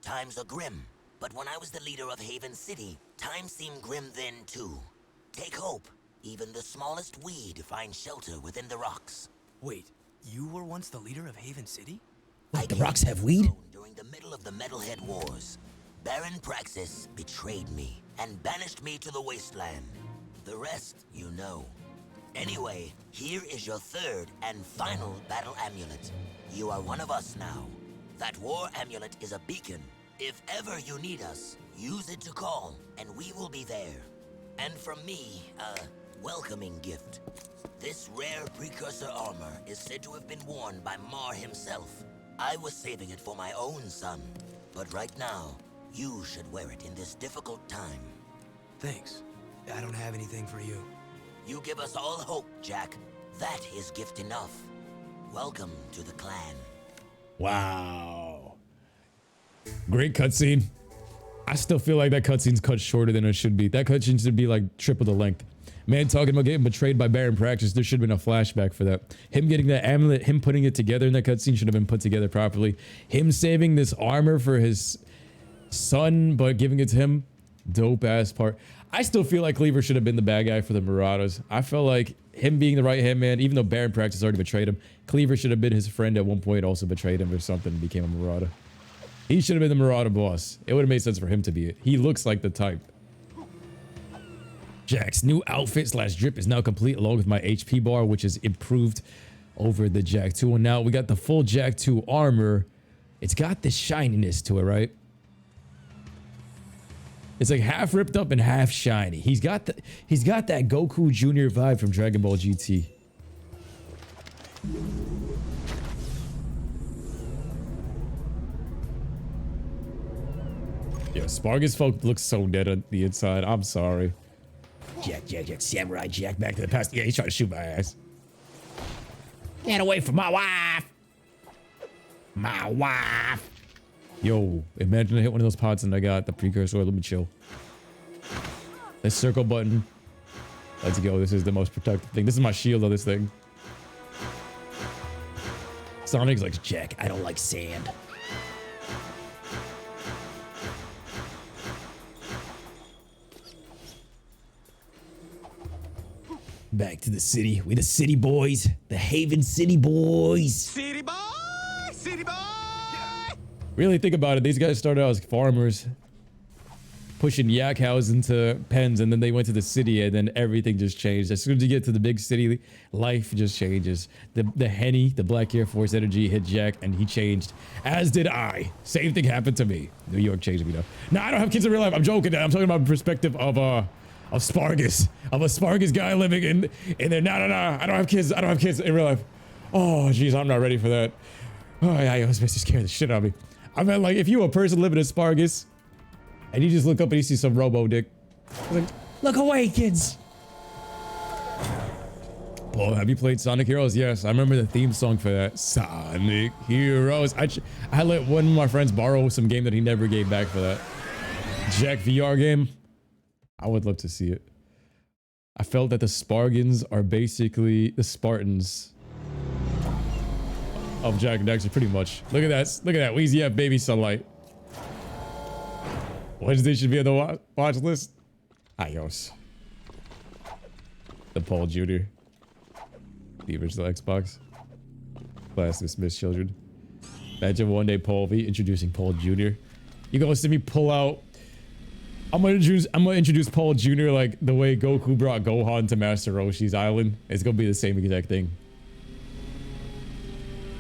Times are grim, but when I was the leader of Haven City, times seemed grim then too. Take hope. Even the smallest weed finds shelter within the rocks. Wait, you were once the leader of Haven City? What, the rocks have weed? During the middle of the Metalhead Wars, Baron Praxis betrayed me and banished me to the wasteland. The rest, you know. Anyway, here is your third and final battle amulet. You are one of us now. That war amulet is a beacon. If ever you need us, use it to call, and we will be there. And from me, a welcoming gift. This rare precursor armor is said to have been worn by Mar himself. I was saving it for my own son, but right now, you should wear it in this difficult time. Thanks. I don't have anything for you. You give us all hope, Jack. That is gift enough. Welcome to the clan. Wow. Great cutscene. I still feel like that cutscene's cut shorter than it should be. That cutscene should be like triple the length. Man, talking about getting betrayed by Baron Praxis, there should have been a flashback for that. Him getting that amulet, him putting it together in that cutscene should have been put together properly. Him saving this armor for his son, but giving it to him. Dope ass part. I still feel like Cleaver should have been the bad guy for the Marauders. I felt like him being the right hand man, even though Baron Praxis already betrayed him, Cleaver should have been his friend at one point, also betrayed him or something and became a Marauder. He should have been the Marauder boss. It would have made sense for him to be it. He looks like the type. Jack's new outfit slash drip is now complete along with my HP bar, which is improved over the Jack 2. And now we got the full Jack 2 armor. It's got this shininess to it, right? It's like half ripped up and half shiny. He's got that Goku Jr. vibe from Dragon Ball GT. Yeah, Spargus folk looks so dead on the inside. I'm sorry. Jack, Samurai Jack, back to the past. Yeah, he's trying to shoot my ass. Get away from my wife! My wife! Yo, imagine I hit one of those pots and I got the precursor. Let me chill. The circle button. Let's go. This is the most protective thing. This is my shield of this thing. Sonic's like, Jack, I don't like sand. Back to the city. We the city boys. The Haven City boys. City boy! City boy! Really think about it. These guys started out as farmers, pushing yak cows into pens, and then they went to the city, and then everything just changed. As soon as you get to the big city, life just changes. The Henny, the Black Air Force energy hit Jack, and he changed. As did I. Same thing happened to me. New York changed me though. No, I don't have kids in real life. I'm joking. I'm talking about the perspective of Spargus, of a Spargus guy living in there. No, I don't have kids. I don't have kids in real life. Oh, jeez, I'm not ready for that. Oh, yeah, I was supposed to scare the shit out of me. I meant, like, if you a person living in Spargus, and you just look up and you see some robo dick, like, look away, kids. Paul, have you played Sonic Heroes? Yes, I remember the theme song for that. Sonic Heroes. I let one of my friends borrow some game that he never gave back for that. Jack VR game. I would love to see it. I felt that the Spargans are basically the Spartans of Jack and Daxter, pretty much. Look at that. Look at that. Wheezy F baby sunlight. Wednesday should be on the watch list. Adios. The Paul Jr. The original Xbox. Class dismissed children. Imagine one day Paul V introducing Paul Jr. You gonna see me pull out. I'm gonna introduce Paul Jr. like the way Goku brought Gohan to Master Roshi's island. It's gonna be the same exact thing.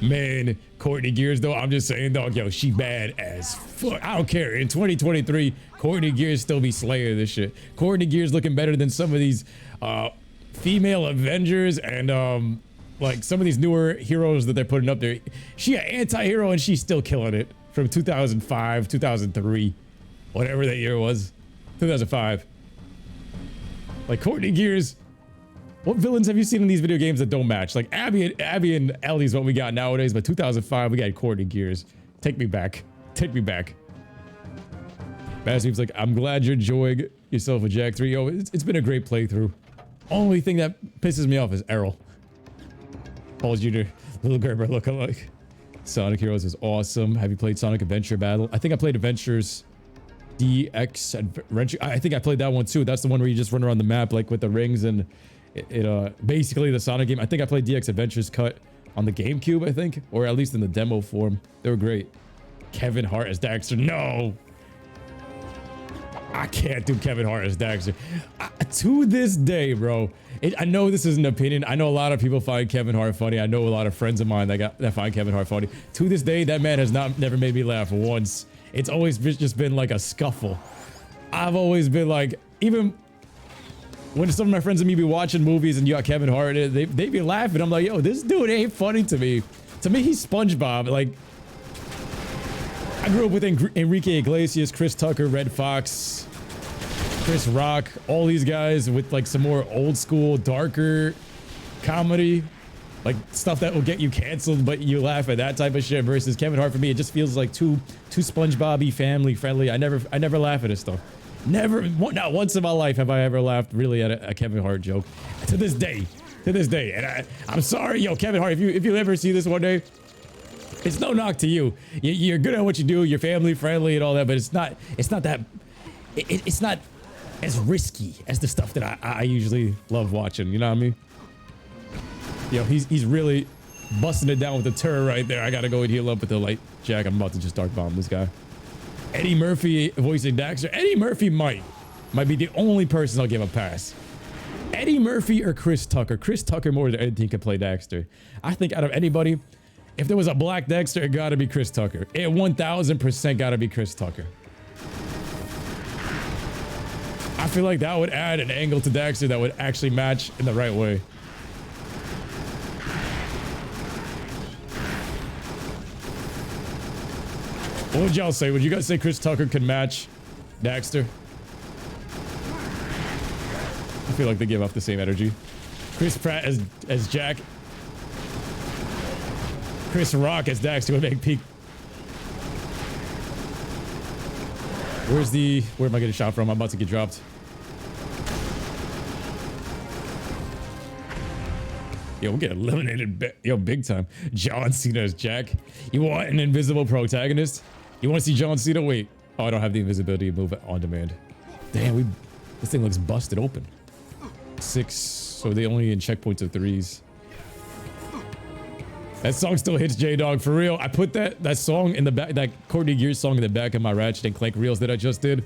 Man, Courtney Gears though, I'm just saying dog, yo, she bad as fuck. I don't care. In 2023, Courtney Gears still be slaying this shit. Courtney Gears looking better than some of these female Avengers and like some of these newer heroes that they're putting up there. She an anti-hero and she's still killing it from 2005, 2003, whatever that year was. 2005. Like Courtney Gears. What villains have you seen in these video games that don't match? Like Abby and Ellie's what we got nowadays, but 2005 we got Courtney Gears. Take me back. Take me back. Bassweep's like, I'm glad you're enjoying yourself with Jack 3. Yo, it's been a great playthrough. Only thing that pisses me off is Errol. Paul Jr. Little Gerber lookalike. Sonic Heroes is awesome. Have you played Sonic Adventure Battle? I think I played Adventures DX Adventure. I think I played that one too. That's the one where you just run around the map like with the rings and it basically the Sonic game. I think I played DX Adventures Cut on the GameCube, I think, or at least in the demo form. They were great. Kevin Hart as Daxter. No, I can't do Kevin Hart as Daxter. To this day, bro. I know this is an opinion. I know a lot of people find Kevin Hart funny. I know a lot of friends of mine that find Kevin Hart funny. To this day, that man has never made me laugh once. It's always just been like a scuffle. I've always been like, even when some of my friends and me be watching movies and you got Kevin Hart, they be laughing. I'm like, yo, this dude ain't funny to me. To me, he's SpongeBob. Like, I grew up with Enrique Iglesias, Chris Tucker, Red Fox, Chris Rock, all these guys with like some more old school, darker comedy, like stuff that will get you canceled, but you laugh at that type of shit. Versus Kevin Hart, for me, it just feels like too SpongeBob-y, family friendly. I never laugh at his stuff. Never, not once in my life have I ever laughed really at a Kevin Hart joke. To this day, and I'm sorry, yo, Kevin Hart, if you ever see this one day, it's no knock to you. You're good at what you do. You're family friendly and all that, but it's not as risky as the stuff that I usually love watching. You know what I mean? Yo, he's really busting it down with the turret right there. I gotta go and heal up with the light jack. I'm about to just dark bomb this guy. Eddie Murphy voicing Daxter. Eddie Murphy might be the only person I'll give a pass. Eddie Murphy or Chris Tucker. Chris Tucker more than anything can play Daxter. I think out of anybody, if there was a black Dexter, it gotta be Chris Tucker. It 1000% gotta be Chris Tucker. I feel like that would add an angle to Daxter that would actually match in the right way. What would y'all say? Would you guys say Chris Tucker could match Daxter? I feel like they give off the same energy. Chris Pratt as Jack. Chris Rock as Daxter would make peak. Where am I getting shot from? I'm about to get dropped. Yo, we're getting eliminated. Yo, big time. John Cena as Jack. You want an invisible protagonist? You want to see John Cena? Wait. Oh, I don't have the invisibility to move on demand. Damn, this thing looks busted open. 6, so they only in checkpoints of 3s. That song still hits J-Dog for real. I put that song in the back, that Courtney Gears song in the back of my Ratchet and Clank reels that I just did.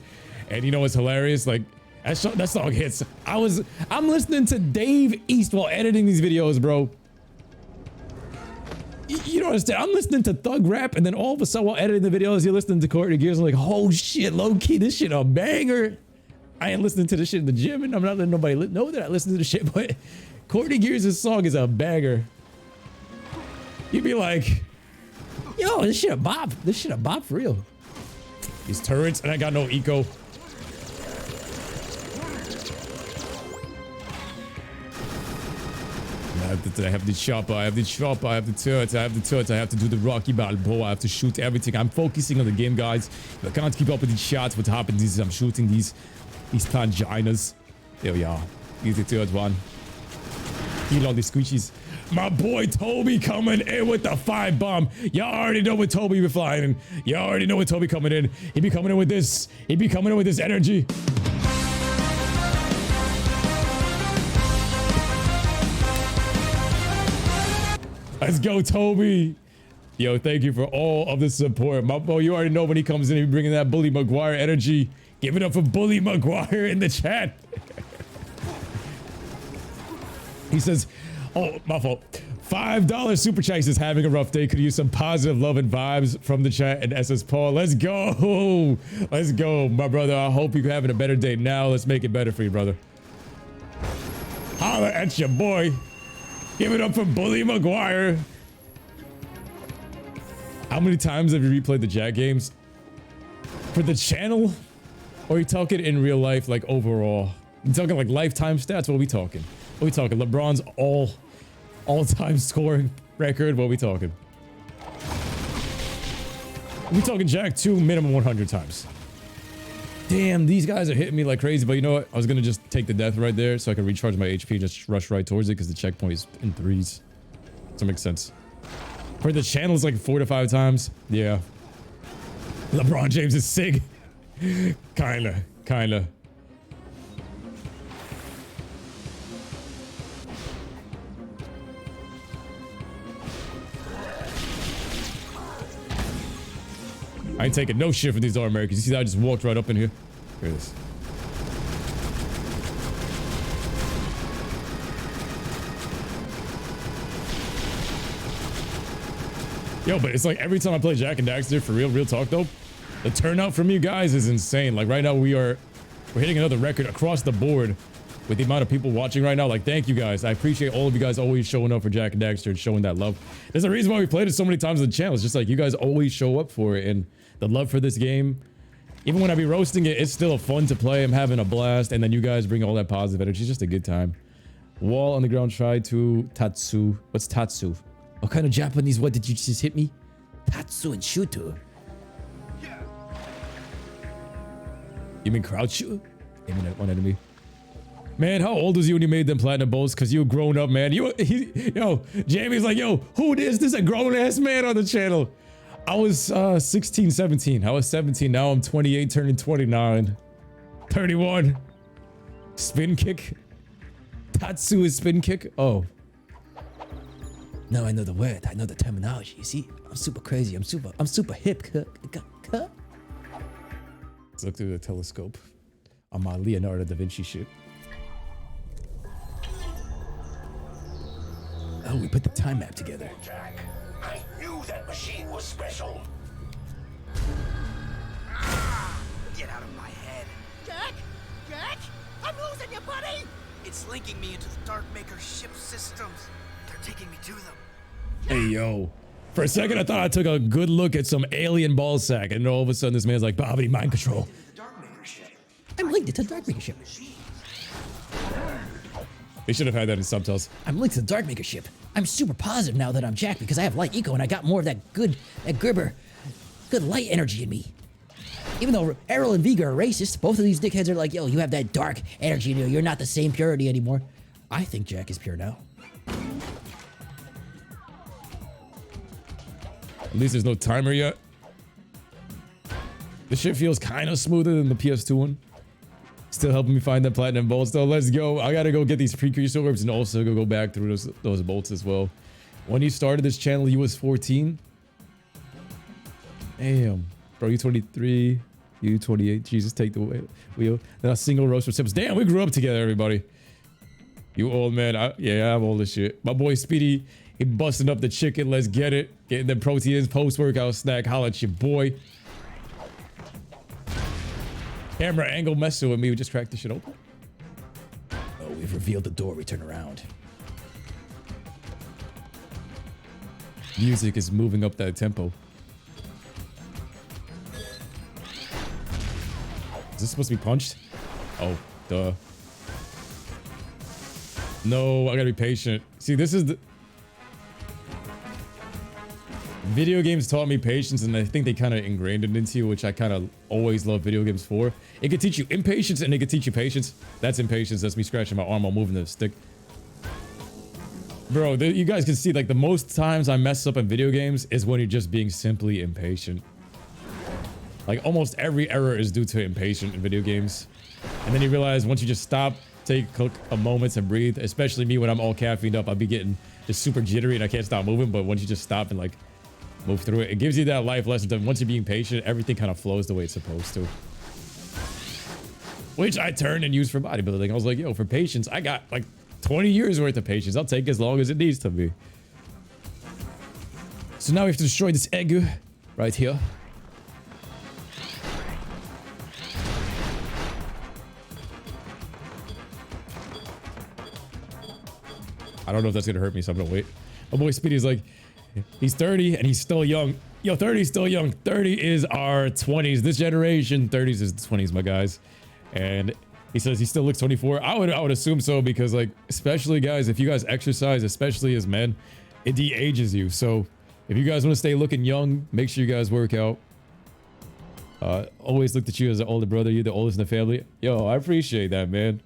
And you know what's hilarious? Like, that song hits. I'm listening to Dave East while editing these videos, bro. You don't understand. I'm listening to thug rap, and then all of a sudden while editing the videos, you're listening to Courtney Gears. I'm like, oh shit, low key, this shit a banger. I ain't listening to this shit in the gym, and I'm not letting nobody know that I listen to this shit, but Courtney Gears' song is a banger. You'd be like, yo, this shit a bop. This shit a bop for real. These turrets, and I got no eco. I have the chopper, I have the chopper, I have the turrets, I have the turrets, I have to do the Rocky Balboa, I have to shoot everything. I'm focusing on the game, guys. If I can't keep up with these shots, what happens is I'm shooting these panginas. There we are. Here's the third one. Heal all the squishies. My boy Toby coming in with the 5 bomb. Y'all already know what Toby be flying in. Y'all already know what Toby coming in. He be coming in with this. He be coming in with this energy. Let's go, Toby. Yo, thank you for all of the support. My boy, you already know when he comes in, he bringing that Bully Maguire energy. Give it up for Bully Maguire in the chat. He says, oh, my fault. $5 super chat is having a rough day. Could use some positive love and vibes from the chat and SS Paul. Let's go. Let's go, my brother. I hope you're having a better day now. Let's make it better for you, brother. Holla at your boy. Give it up for Bully Maguire. How many times have you replayed the Jack games? For the channel? Or are you talking in real life, like overall? You talking like lifetime stats? What are we talking? What are we talking? LeBron's all-time scoring record? What are we talking? We talking Jack 2 minimum 100 times. Damn, these guys are hitting me like crazy, but you know what? I was gonna just take the death right there so I can recharge my HP and just rush right towards it because the checkpoint is in 3s. Does that make sense? For the channel, it's like 4 to 5 times. Yeah. LeBron James is sick. Kinda. I ain't taking no shit from these Americans. You see that? I just walked right up in here. Here it is. Yo, but it's like every time I play Jack and Daxter, for real talk though, the turnout from you guys is insane. Like right now we're hitting another record across the board with the amount of people watching right now. Like, thank you guys. I appreciate all of you guys always showing up for Jack and Daxter and showing that love. There's a reason why we played it so many times on the channel. It's just like you guys always show up for it, and the love for this game. Even when I be roasting it, it's still fun to play. I'm having a blast, and then you guys bring all that positive energy. It's just a good time. Wall on the ground, try to Tatsu. What's Tatsu? What kind of Japanese word did you just hit me? Tatsu and Shuto. You mean crowd shooter? Aiming at one enemy. Man, how old was you when you made them platinum bolts? Cause you grown up, man. Yo, Jamie's like, yo, who this? This is a grown ass man on the channel. I was 16, 17. I was 17. Now I'm 28, turning 29. 31. Spin kick. Tatsu is spin kick. Oh. Now I know the word. I know the terminology. You see, I'm super crazy. I'm super hip. Let's look through the telescope on my Leonardo da Vinci shit. Oh, we put the time map together. Jack, I knew that machine was special. Get out of my head. Jack? Jack? I'm losing you, buddy! It's linking me into the Darkmaker ship systems. They're taking me to them. Hey, yo. For a second, I thought I took a good look at some alien ball sack, and all of a sudden this man's like, Bobbity, mind control. I'm linked to the Darkmaker ship. They should have had that in subtitles. I'm linked to the Darkmaker ship. I'm super positive now that I'm Jack because I have light eco and I got more of that good light energy in me. Even though Errol and Vega are racist, both of these dickheads are like, yo, you have that dark energy in you. You're not the same purity anymore. I think Jack is pure now. At least there's no timer yet. This shit feels kind of smoother than the PS2 one. Still helping me find that platinum bolts though. Let's go. I gotta go get these precursor orbs and also go back through those bolts as well. When you started this channel, you was 14. Damn. Bro, you 23. You 28. Jesus, take the wheel. Then a single roast for sips. Damn, we grew up together, everybody. You old man. Yeah, I'm old as shit. My boy Speedy, he busting up the chicken. Let's get it. Getting the proteins, post-workout snack. Holla at your boy. Camera angle messing with me. We just cracked this shit open. Oh, we've revealed the door. We turn around. Music is moving up that tempo. Is this supposed to be punched? Oh, duh. No, I gotta be patient. See, this is the... Video games taught me patience, and I think they kind of ingrained it into you, which I kind of always love video games for. It could teach you impatience, and it could teach you patience. That's impatience. That's me scratching my arm while moving the stick. Bro, you guys can see, like, the most times I mess up in video games is when you're just being simply impatient. Like, almost every error is due to impatience in video games. And then you realize once you just stop, take a moment to breathe, especially me when I'm all caffeined up, I'll be getting just super jittery and I can't stop moving. But once you just stop and, like, move through it, it gives you that life lesson that once you're being patient, everything kind of flows the way it's supposed to. Which I turned and used for bodybuilding. I was like, yo, for patience, I got like 20 years worth of patience. I'll take as long as it needs to be. So now we have to destroy this egg right here. I don't know if that's gonna hurt me, so I'm gonna wait. My boy Speedy's like, he's 30 and he's still young. Yo, 30 is still young. 30 is our 20s. This generation, 30s is the 20s, my guys. And he says he still looks 24. I would assume so, because, like, especially guys, if you guys exercise, especially as men, it de-ages you. So if you guys want to stay looking young, make sure you guys work out. Always looked at you as an older brother. You're the oldest in the family. Yo, I appreciate that, man.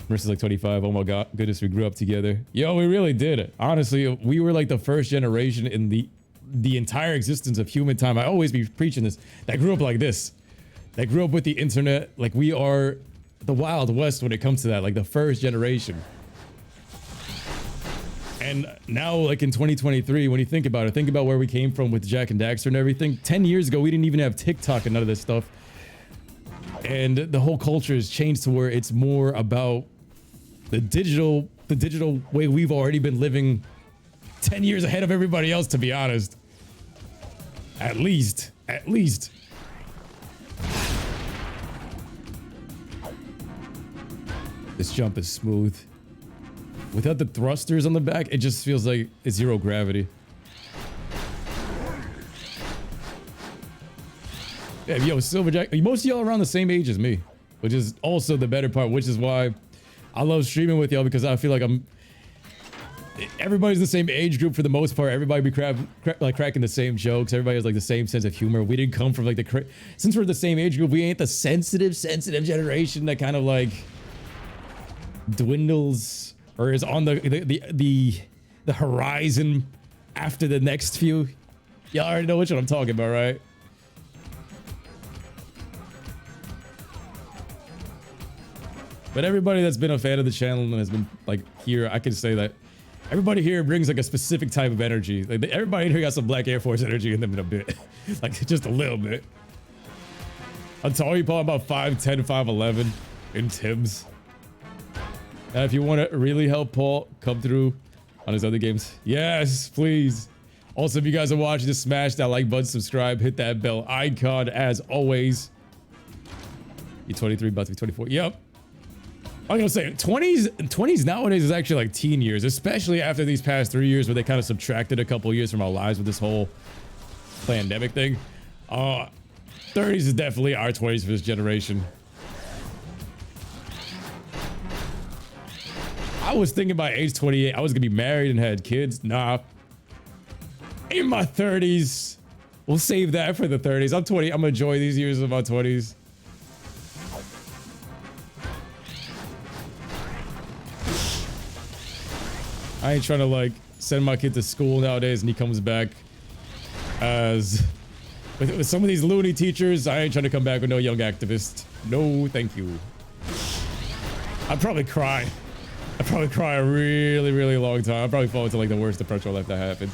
Marissa's like 25. Oh my god, goodness, we grew up together. Yo, we really did. Honestly, we were like the first generation in the entire existence of human time. I always be preaching this. That grew up like this. That grew up with the internet. Like, we are the Wild West when it comes to that. Like, the first generation. And now, like in 2023, when you think about it, think about where we came from with Jack and Daxter and everything. 10 years ago, we didn't even have TikTok and none of this stuff. And the whole culture has changed to where it's more about the digital way we've already been living 10 years ahead of everybody else, to be honest. At least. This jump is smooth. Without the thrusters on the back, it just feels like it's zero gravity. Yeah, yo, Silverjack, most of y'all around the same age as me, which is also the better part, which is why I love streaming with y'all, because I feel like everybody's the same age group for the most part. Everybody be cracking the same jokes. Everybody has like the same sense of humor. We didn't come from like since we're the same age group, we ain't the sensitive generation that kind of like dwindles or is on the horizon after the next few. Y'all already know which one I'm talking about, right? But everybody that's been a fan of the channel and has been like here, I can say that everybody here brings like a specific type of energy. Like everybody here got some Black Air Force energy in them in a bit. Like just a little bit. I'm tall, you probably about 5'10", 5'11" in Timbs. If you want to really help Paul come through on his other games, yes, please. Also, if you guys are watching, just smash that like button, subscribe, hit that bell icon as always. You're 23, about to be 24. Yep. I'm gonna say 20s nowadays is actually like teen years, especially after these past 3 years where they kind of subtracted a couple years from our lives with this whole pandemic thing. 30s is definitely our 20s for this generation. I was thinking by age 28, I was gonna be married and had kids. Nah. In my 30s. We'll save that for the 30s. I'm 20. I'm gonna enjoy these years of my 20s. I ain't trying to like send my kid to school nowadays and he comes back as with some of these loony teachers. I ain't trying to come back with no young activist. No, thank you. I'd probably cry. I'd probably cry a really, really long time. I'd probably fall into like the worst depression of life that happened.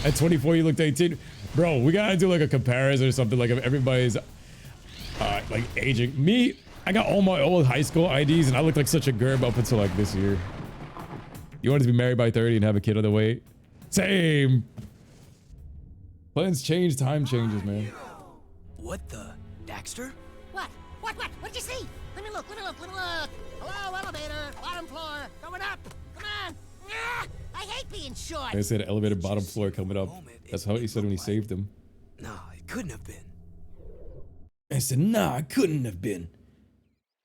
At 24, you looked 18. Bro, we gotta do like a comparison or something. Like if everybody's like aging. Me, I got all my old high school IDs and I looked like such a gerb up until like this year. You wanted to be married by 30 and have a kid on the way? Same. Plans change, time changes, man. What the? Daxter? What? What'd you see? Let me look. Hello, elevator, bottom floor, going up. Come on. Ah, I hate being short. I said elevator bottom floor coming up. That's how he said when he saved him. No, it couldn't have been. I said, nah, it couldn't have been.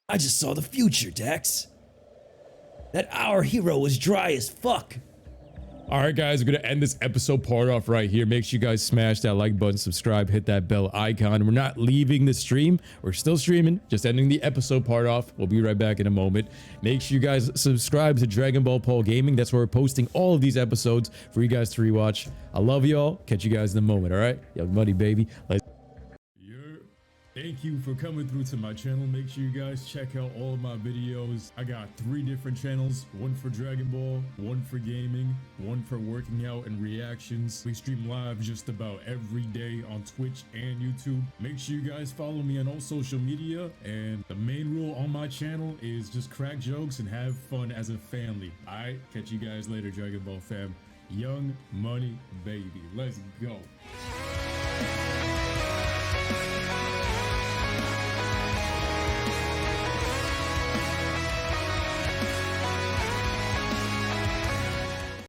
I just saw the future, Dax. That our hero was dry as fuck. All right, guys, we're going to end this episode part off right here. Make sure you guys smash that like button, subscribe, hit that bell icon. We're not leaving the stream. We're still streaming, just ending the episode part off. We'll be right back in a moment. Make sure you guys subscribe to Dragon Ball Paul Gaming. That's where we're posting all of these episodes for you guys to rewatch. I love y'all. Catch you guys in a moment, all right? Young Money, baby. Let's Thank you for coming through to my channel. Make sure you guys check out all of my videos. I got 3 different channels, one for Dragon Ball, one for gaming, one for working out and reactions. We stream live just about every day on Twitch and YouTube. Make sure you guys follow me on all social media. And the main rule on my channel is just crack jokes and have fun as a family. All right, catch you guys later, Dragon Ball fam. Young Money, baby. Let's go.